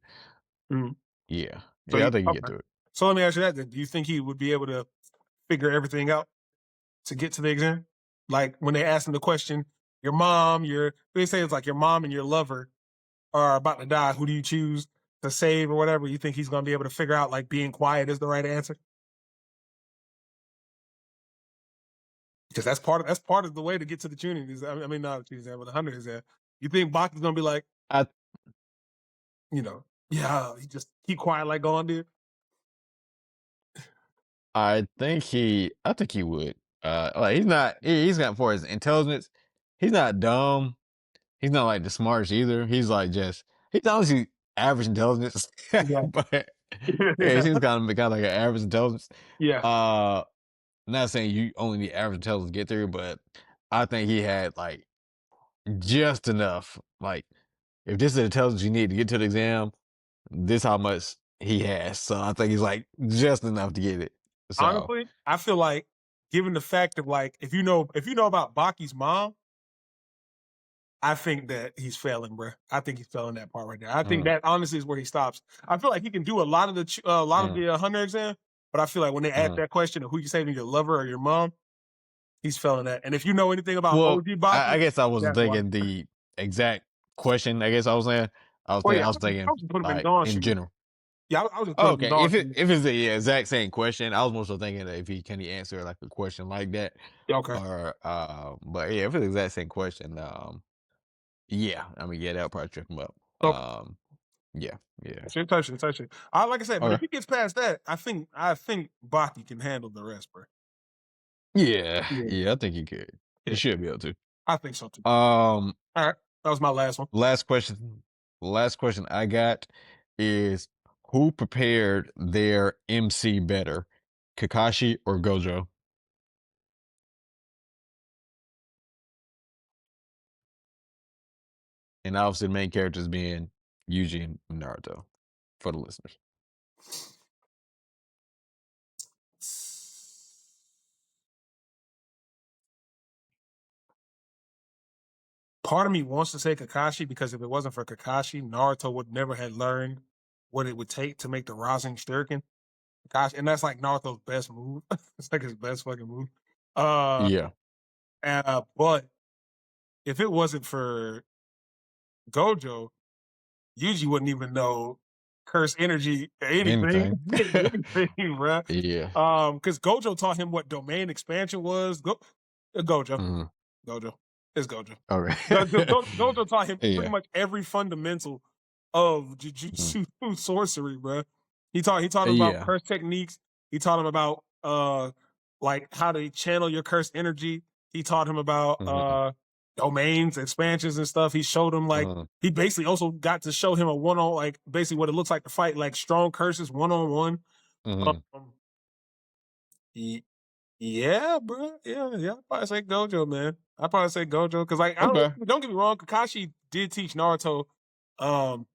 Mhm. Yeah. So Yeah, I you think he get okay. through it. So let me ask you that then. Do you think he would be able to figure everything out to get to the exam? Like when they ask him the question, your mom, they say it's like your mom and your lover are about to die. Who do you choose to save or whatever? You think he's gonna be able to figure out like being quiet is the right answer? Because that's part of the way to get to the tuning exam. I mean, not the tuning exam, but the 100 exam. You think Bach is gonna be like, I yeah, he just keep quiet like Gon did? I think he would. Like he's got for his intelligence, he's not dumb. He's not like the smartest either. He's like he's honestly average intelligence. Yeah. But yeah, he seems kind of like an average intelligence. Yeah. Uh Not saying you only need average intelligence to get through, but I think he had like just enough. Like if this is the intelligence you need to get to the exam, this how much he has. So I think he's like just enough to get it. So Honestly, I feel like given the fact of like if you know about Baki's mom, I think that he's failing, bro. I think he's failing that part right there. I think mm, that honestly is where he stops. I feel like he can do a lot of mm, the 100 exam, but I feel like when they ask mm. that question of who you saving, your lover or your mom, he's failing that. And if you know anything about Well, OG I Baki, guess I wasn't that's why. thinking the exact question. I guess I was saying Well, yeah, I was I thinking was just putting him in like Dawn in shoes. general. Yeah, I was just Oh, putting him in okay. Dawn shoes. If it's the exact same question, I was more so thinking that if he answer like a question like that, Yeah, okay. or but yeah, if it's the exact same question, yeah, I mean, yeah, that'll probably trip him up. So Yeah, yeah, touch it. I like I said, but if okay, he gets past that, I think Baki can handle the rest, bro. yeah, Yeah, yeah. I think he could. He yeah, should be able to. I think so too. Um, All right, that was my last one. last question. Last question I got is who prepared their MC better, Kakashi or Gojo? And obviously, the main characters being Yuji and Naruto for the listeners. Part of me wants to say Kakashi because if it wasn't for Kakashi, Naruto would never have learned what it would take to make the Rasen Shuriken. Kakashi, and that's like Naruto's best move. It's like his best fucking move. Uh, Yeah. but if it wasn't for Gojo, Yuji wouldn't even know curse energy anything, Anything. anything, bro. Yeah. Because Gojo taught him what domain expansion was. Gojo, Mhm. Gojo, it's Gojo. Okay. Gojo taught him pretty Yeah. much every fundamental of Mhm. jujutsu sorcery, bro. He taught him about Yeah. curse techniques. He taught him about like how to channel your curse energy. He taught him about Mhm. domains, expansions, and stuff. He showed him like Mhm. he basically also got to show him a one on like basically what it looks like to fight like strong curses one on one. Mhm. Um, yeah, bro. Yeah. I probably say Gojo, man. I probably say Gojo because, like, I Okay. don't get me wrong. Kakashi did teach Naruto. Um,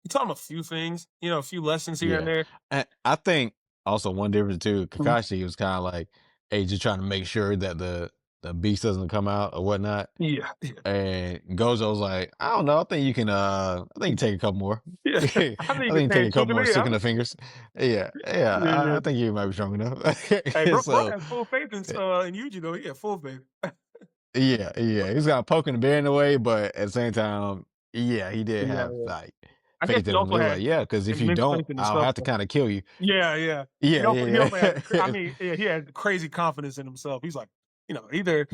he taught him a few things, a few lessons here and Yeah. there. And I think also one difference too, Mhm. Kakashi was kind of like, hey, just trying to make sure that the beast doesn't come out or whatnot. Yeah, And Gojo's like, I don't know. I think you take a couple more. yeah. I I think you think can you say take a couple more Chukulia. sticking the fingers. Yeah, yeah. Yeah. I think you might be strong enough. Hey, bro So has full faith in Yuji though. He had full faith. yeah. He's got poking the bear in the way, but at the same time, yeah, he did Yeah, have yeah. like I guess faith he in him. also He was had like, yeah, because if you immense don't, faith in I'll himself. have to kind of kill you. Yeah. He Yeah, also he also had. I yeah. mean, yeah, he had crazy confidence in himself. He's like, Yeah. either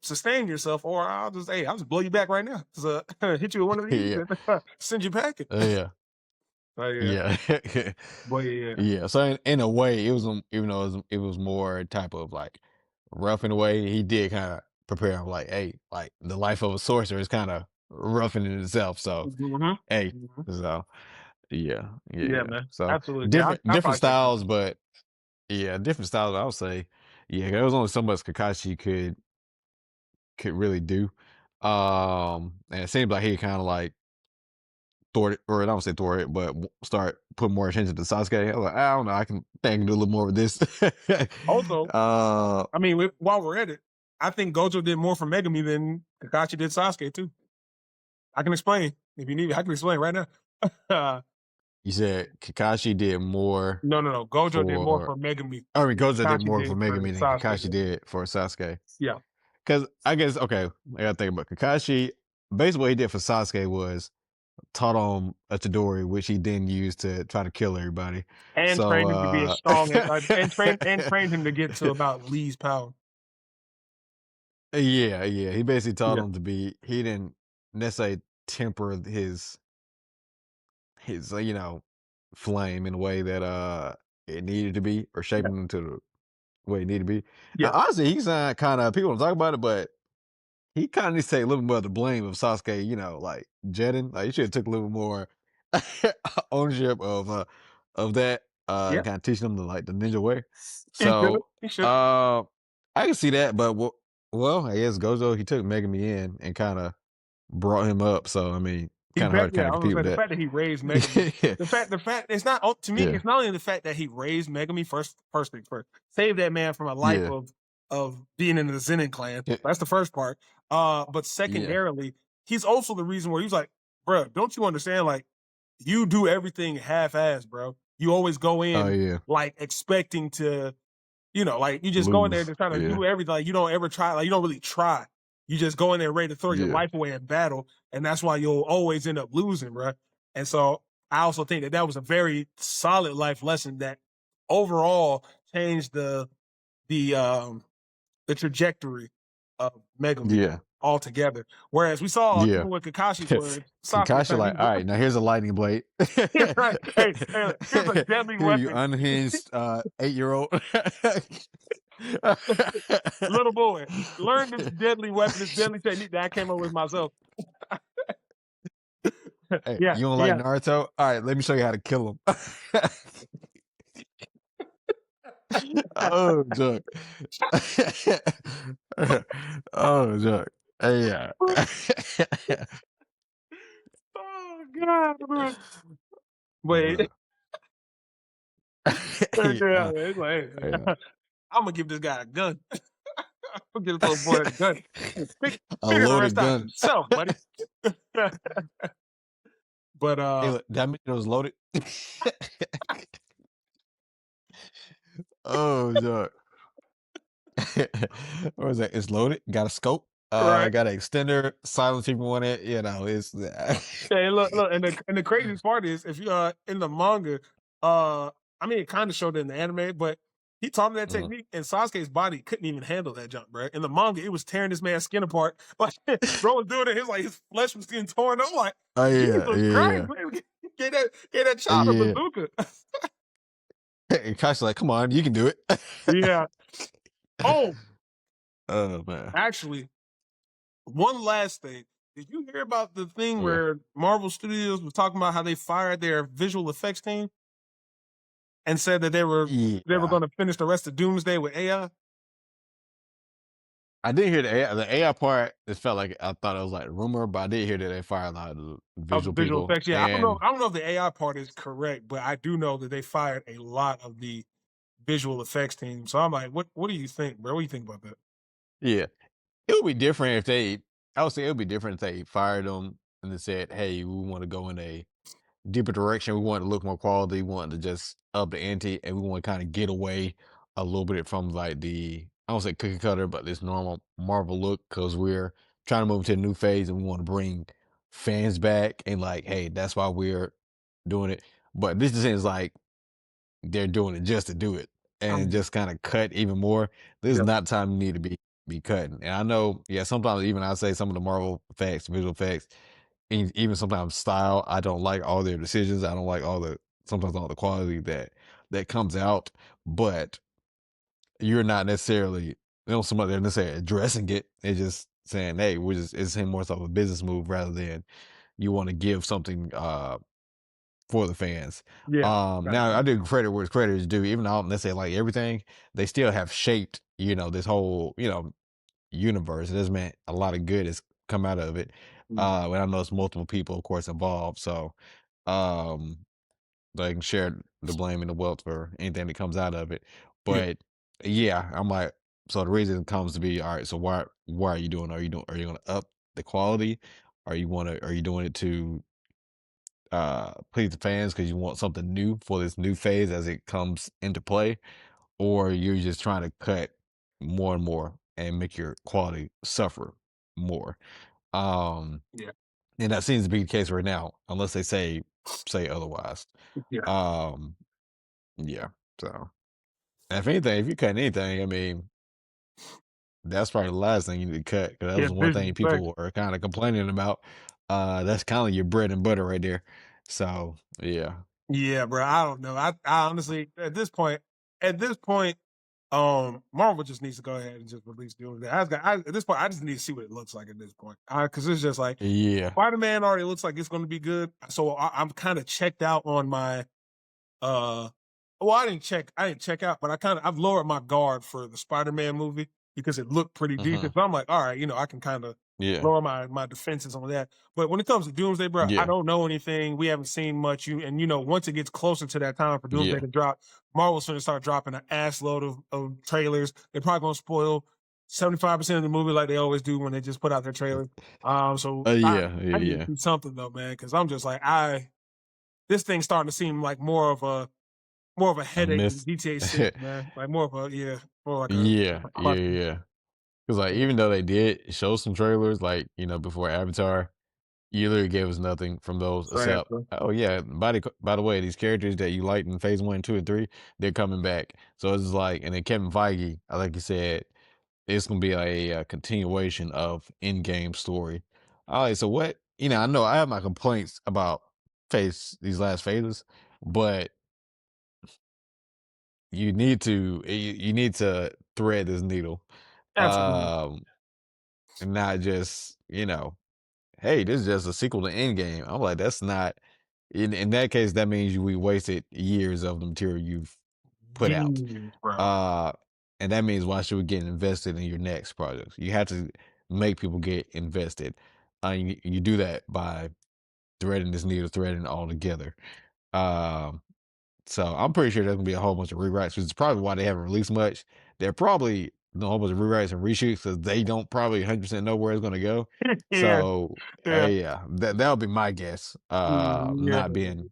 sustain yourself, or I'll just blow you back right now. Just, hit you with one of these Yeah. and send you packing. Yeah. So yeah, Yeah. but yeah, Yeah. So in a way, it was even though it was more type of like rough in a way, he did kind of prepare him like, hey, like the life of a sorcerer is kind of rough in itself. So hmm hey, hmm so yeah, yeah, yeah. man, So absolutely, man. different I different probably check styles, something. but yeah, different styles. I would say, yeah, there was only so much Kakashi could really do. And it seems like he kind of like thought, or I don't say thought it, but start putting more attention to Sasuke. I was like, I don't know, think I can do a little more of this. Also, uh, I mean, while we're at it, I think Gojo did more for Megami than Kakashi did Sasuke too. I can explain if you need. I can explain right now. you said Kakashi did more No, no, no. Gojo did more for. for Megami I mean, than Gojo did Kakashi more for did for Megami than Sasuke. Kakashi did for Sasuke. Yeah, Because I guess okay, I gotta think about Kakashi. Basically, what he did for Sasuke was taught him a Chidori, which he then used to try to kill everybody. and So trained him to be as strong as and trained him to get to about Lee's power. yeah, yeah. He basically taught Yeah, him to be. He didn't necessarily temper his flame in a way that it needed to be, or shape yeah, him into the way it needed to be. And yeah. honestly, he's kind of people don't talk about it, but he kind of needs to take a little more of the blame of Sasuke. Like jetting. Like he should have took a little more ownership of that. Yeah, Kind of teaching them the ninja way. he should have. So He should have. uh, I can see that, but well, I guess Gojo he took Megami in and kind of brought him up. So I mean, kind of hard to kind Yeah, of I was compete gonna with say the that. fact that he raised Megami. Yeah, The fact it's not to me. yeah, It's not only the fact that he raised Megami first thing first, save that man from a life yeah, of being in the Zenin clan. yeah, That's the first part. But yeah. secondarily, he's also the reason where he's like, bro, don't you understand? Like, you do everything half-ass, bro. You always go Oh in yeah, like expecting to like you just go in there lose. just trying to Yeah, do everything. Like you don't ever try. Like you don't really try. You just go in there ready to throw your yeah, life away in battle, and that's why you'll always end up losing, bro. And so I also think that was a very solid life lesson that overall changed the the trajectory of Megami yeah, altogether. Whereas we saw yeah. even with Kakashi's words, Sasuke Kakashi said like, he's all right, now here's a lightning blade. yeah, right. Hey, here's a deadly Here you weapon. unhinged 8-year-old. Little boy, learn this deadly weapon, this deadly technique that I came up with myself. Hey, Yeah, you don't like yeah. Naruto? All right, let me show you how to kill him. Oh, Jock. Oh, Jock. Hey, yeah. Oh God, man. Uh, But yeah, yeah, it's like, yeah. hey, I'm gonna give this guy a gun. I'm gonna give this little boy a gun. A Figure the loaded rest out gun. yourself, buddy. But Hey, look, that mean it was loaded. Oh, Jock. What was that? It's loaded. Got a scope. right. Got an extender. Silence if you want it. It's Hey, look, and the craziest part is if you in the manga, I mean it kind of showed it in the anime, but he taught him that uh, technique, and Sasuke's body couldn't even handle that jump, bro. In the manga, it was tearing this man's skin apart. Like bro was doing it, his flesh was getting torn. I'm like, oh yeah, Jesus Christ, yeah, man, get that yeah, child a yeah. bazooka. And Kashi like, come on, you can do it. Yeah. Oh, Oh man. actually, one last thing. Did you hear about the thing Okay. where Marvel Studios was talking about how they fired their visual effects team and said that they were Yeah. going to finish the rest of Doomsday with AI I did hear the AI. The AI part. It felt like I thought it was like a rumor, but I did hear that they fired a lot of the of visual visual people. effects? Yeah, I don't know. And I don't know if the AI part is correct, but I do know that they fired a lot of the visual effects team. So I'm like, what do you think, bro? What do you think about that? yeah, it would be different if they. I would say it would be different if they fired them and they said, "Hey, we want to go in a deeper direction. We want to look more quality. We want to just up the ante, and we want to kind of get away a little bit from like the I don't say cookie cutter, but this normal Marvel look because we're trying to move to a new phase and we want to bring fans back and like, hey, that's why we're doing it. But this just seems like they're doing it just to do it. and just kind of cut even more. This is yeah, not time you need to be cutting. And I know, yeah, sometimes even I say some of the Marvel effects, visual effects, and even sometimes style, I don't like all their decisions. I don't like all the sometimes all the quality that comes out, but you're not necessarily somebody they're necessarily addressing it. They're just saying, hey, we're just it's more so of a business move rather than you want to give something for the fans. yeah, Now gotcha. I do credit where credit is due, even though I don't necessarily like everything, they still have shaped, this whole, universe. It has meant a lot of good has come out of it. Mm, And I know it's multiple people, of course, involved. So um they can share the blame and the wealth for anything that comes out of it. yeah, But yeah, I'm like, so the reason comes to be all right. So why are you doing? Are you going to up the quality? Are you doing it to please the fans because you want something new for this new phase as it comes into play, or you're just trying to cut more and more and make your quality suffer more. Um, yeah, and that seems to be the case right now, unless they say otherwise. yeah. Um, yeah. So, and if anything, if you cut anything, I mean, that's probably the last thing you need to cut because that Yeah, was one visual thing effects. people are kind of complaining about. That's kind of your bread and butter right there. So, yeah. Yeah, bro. I don't know. I honestly, at this point, Marvel just needs to go ahead and just release Doomsday. At this point, I just need to see what it looks like at this point, because it's just like Yeah. Spider Man already looks like it's going to be good. So I'm kind of checked out on my uh, well, I didn't check out, but I've lowered my guard for the Spider-Man movie because it looked pretty Mhm. decent. So I'm like, all right, I can kind of Yeah. lower my defenses on that. But when it comes to Doomsday, bro, I Yeah. don't know anything. We haven't seen much. Once it gets closer to that time for Doomsday Yeah. to drop, Marvel's going to start dropping an ass load of trailers. They're probably going to spoil 75% of the movie like they always do when they just put out their trailers. So Yeah. Yeah. I need to Yeah. see something though, man, because I'm just like this thing's starting to seem like more of a A headache than miss. GTA 6, man. Like more of a yeah, more like a Yeah. Yeah. cluster. Yeah. Because like even though they did show some trailers, like before Avatar, you literally gave us nothing from those Trash, except, bro. oh yeah, by the way, these characters that you liked in phase one, two, and three, they're coming back. So it's like, and then Kevin Feige, like you said, it's gonna be a continuation of in-game story. All right, so what? I know I have my complaints about these last phases, but you need to thread this needle, Absolutely. um, and not just hey, this is just a sequel to Endgame. I'm like, that's not. In that case, that means we wasted years of the material you've put out. Years, bro. Uh, and that means why should we get invested in your next projects? You have to make people get invested. You do that by threading this needle, threading it all together. Um, so I'm pretty sure there's gonna be a whole bunch of rewrites, which is probably why they haven't released much. They're probably a whole bunch of rewrites and reshoots because they don't probably 100% know where it's gonna go. Yeah, So yeah, yeah, that would be my guess. yeah. Not being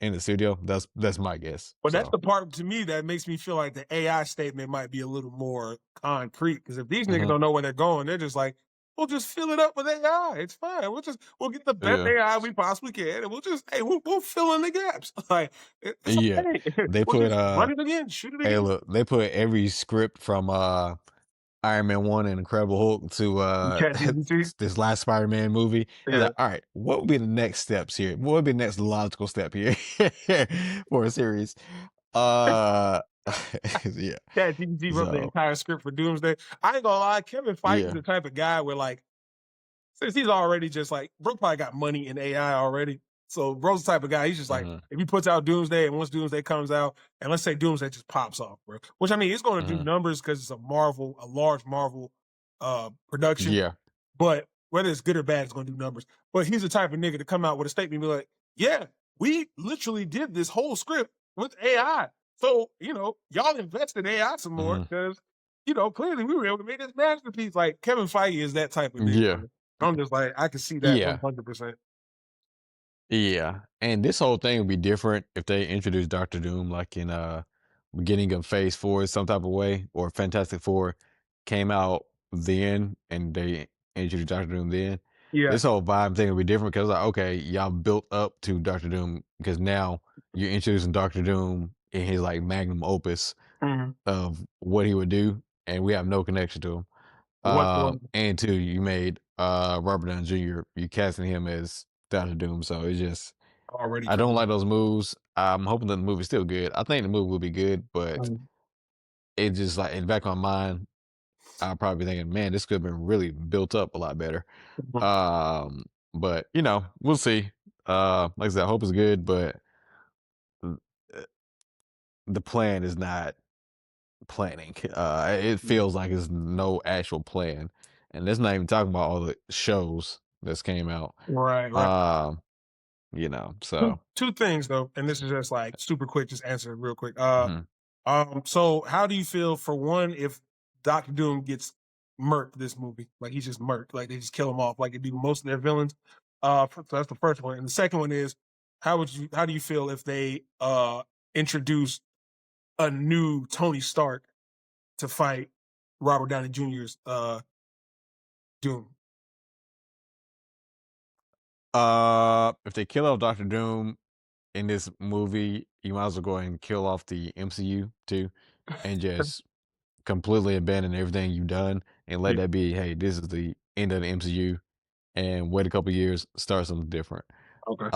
in the studio, that's my guess. But that's So the part to me that makes me feel like the AI statement might be a little more concrete. Because if these niggas mhm, don't know where they're going, they're just like, "We'll just fill it up with AI. It's fine. We'll get the best yeah, AI we possibly can, and we'll fill in the gaps. Like it's yeah. okay. They We'll put just run it again, shoot it hey again." look, they put every script from Iron Man 1 and Incredible Hulk to ChatGPT. this last Spider-Man movie. It's Yeah. like, all right, what would be the next steps here? What would be the next logical step here for a series? Uh yeah. ChatGPT wrote the So entire script for Doomsday. I ain't gonna lie, Kevin Feige's yeah. the type of guy where like since he's already just like bro probably got money in AI already. So bro's the type of guy, he's just like, Mhm, if he puts out Doomsday and once Doomsday comes out, and let's say Doomsday just pops off, bro. Which I mean it's gonna do mhm. numbers because it's a large Marvel production. Yeah. But whether it's good or bad, it's gonna do numbers. But he's the type of nigga to come out with a statement and be like, yeah, we literally did this whole script with AI. So, y'all invest in AI some more Mhm. because, clearly we were able to make this masterpiece. Like Kevin Feige is that type of nigga, Yeah. bro. I'm just like, I can see that Yeah. 100%. Yeah, and this whole thing would be different if they introduced Doctor Doom like in beginning of Phase 4 some type of way, or Fantastic Four came out then and they introduced Doctor Doom then. Yeah. This whole vibe thing would be different because like, okay, y'all built up to Doctor Doom because now you're introducing Doctor Doom in his like magnum opus. Mhm. of what he would do, and we have no connection to him. Whatsoever. And two, you made Robert Downey Jr. You casting him as Doctor Doom, so it's just Already I don't coming. like those moves. I'm hoping that the movie's still good. I think the movie will be good, but Mhm. it just like in the back of my mind, I'll probably be thinking, man, this could have been really built up a lot better. Mhm. But we'll see. Like I said, I hope it's good, but uh, the plan is not planning. It feels like it's no actual plan, and that's not even talking about all the shows that's came out. Right, right. Um, Two so two things though, and this is just like super quick, just answer it real quick. mhm. So how do you feel for one if Doctor Doom gets murked this movie? Like he's just murked, like they just kill him off, like they do most of their villains. So that's the first one. And the second one is how do you feel if they introduce a new Tony Stark to fight Robert Downey Jr.'s Doom? If they kill off Doctor Doom in this movie, you might as well go ahead and kill off the MCU too, and just completely abandon everything you've done and let Yeah. that be. Hey, this is the end of the MCU, and wait a couple years, start something different. Okay.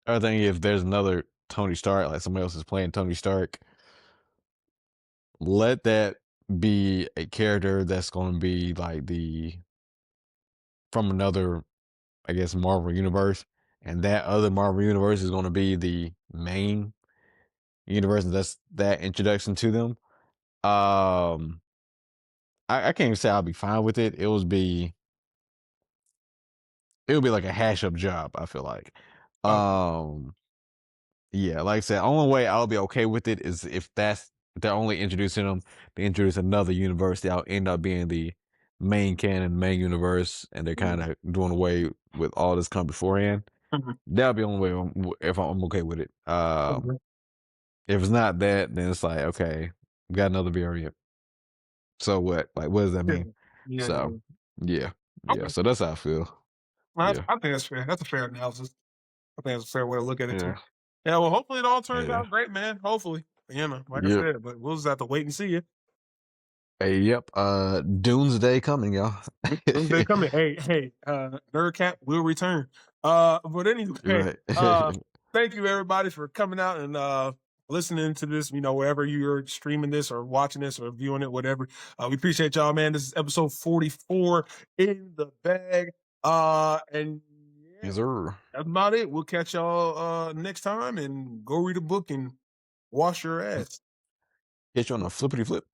Other thing, if there's another Tony Stark, like somebody else is playing Tony Stark, let that be a character that's going to be like the from another, I guess, Marvel universe, and that other Marvel universe is going to be the main universe. And that's that introduction to them. Um, I can't even say I'll be fine with it. It would be like a hash up job. I feel like. Oh, Um, Yeah, like I said, only way I'll be okay with it is if they're only introducing them, they introduce another universe that'll end up being the main canon, main universe, and they're kind mm, of doing away with all this come beforehand. mhm, That'll be the only way if I'm okay with it. okay. If it's not that, then it's like, okay, we got another variant. So what? Like, what does that Yeah. mean? Yeah, So, yeah. yeah, yeah. Okay. So that's how I feel. Well, Yeah, I think that's fair. That's a fair analysis. I think that's a fair way to look at it too. yeah, Yeah, well, hopefully it all turns yeah, out great, man. Hopefully, like I yep. said, but we'll just have to wait and see it. Hey, yep. Doomsday coming, y'all. They coming. Hey, hey, Nerdcat will return. But anyway, Right. thank you everybody for coming out and listening to this. Wherever you're streaming this or watching this or viewing it, whatever. We appreciate y'all, man. This is episode 44 in the bag. And yeah, Yes, sir. that's about it. We'll catch y'all next time and go read a book and wash your ass. Hit you on a flippity flip.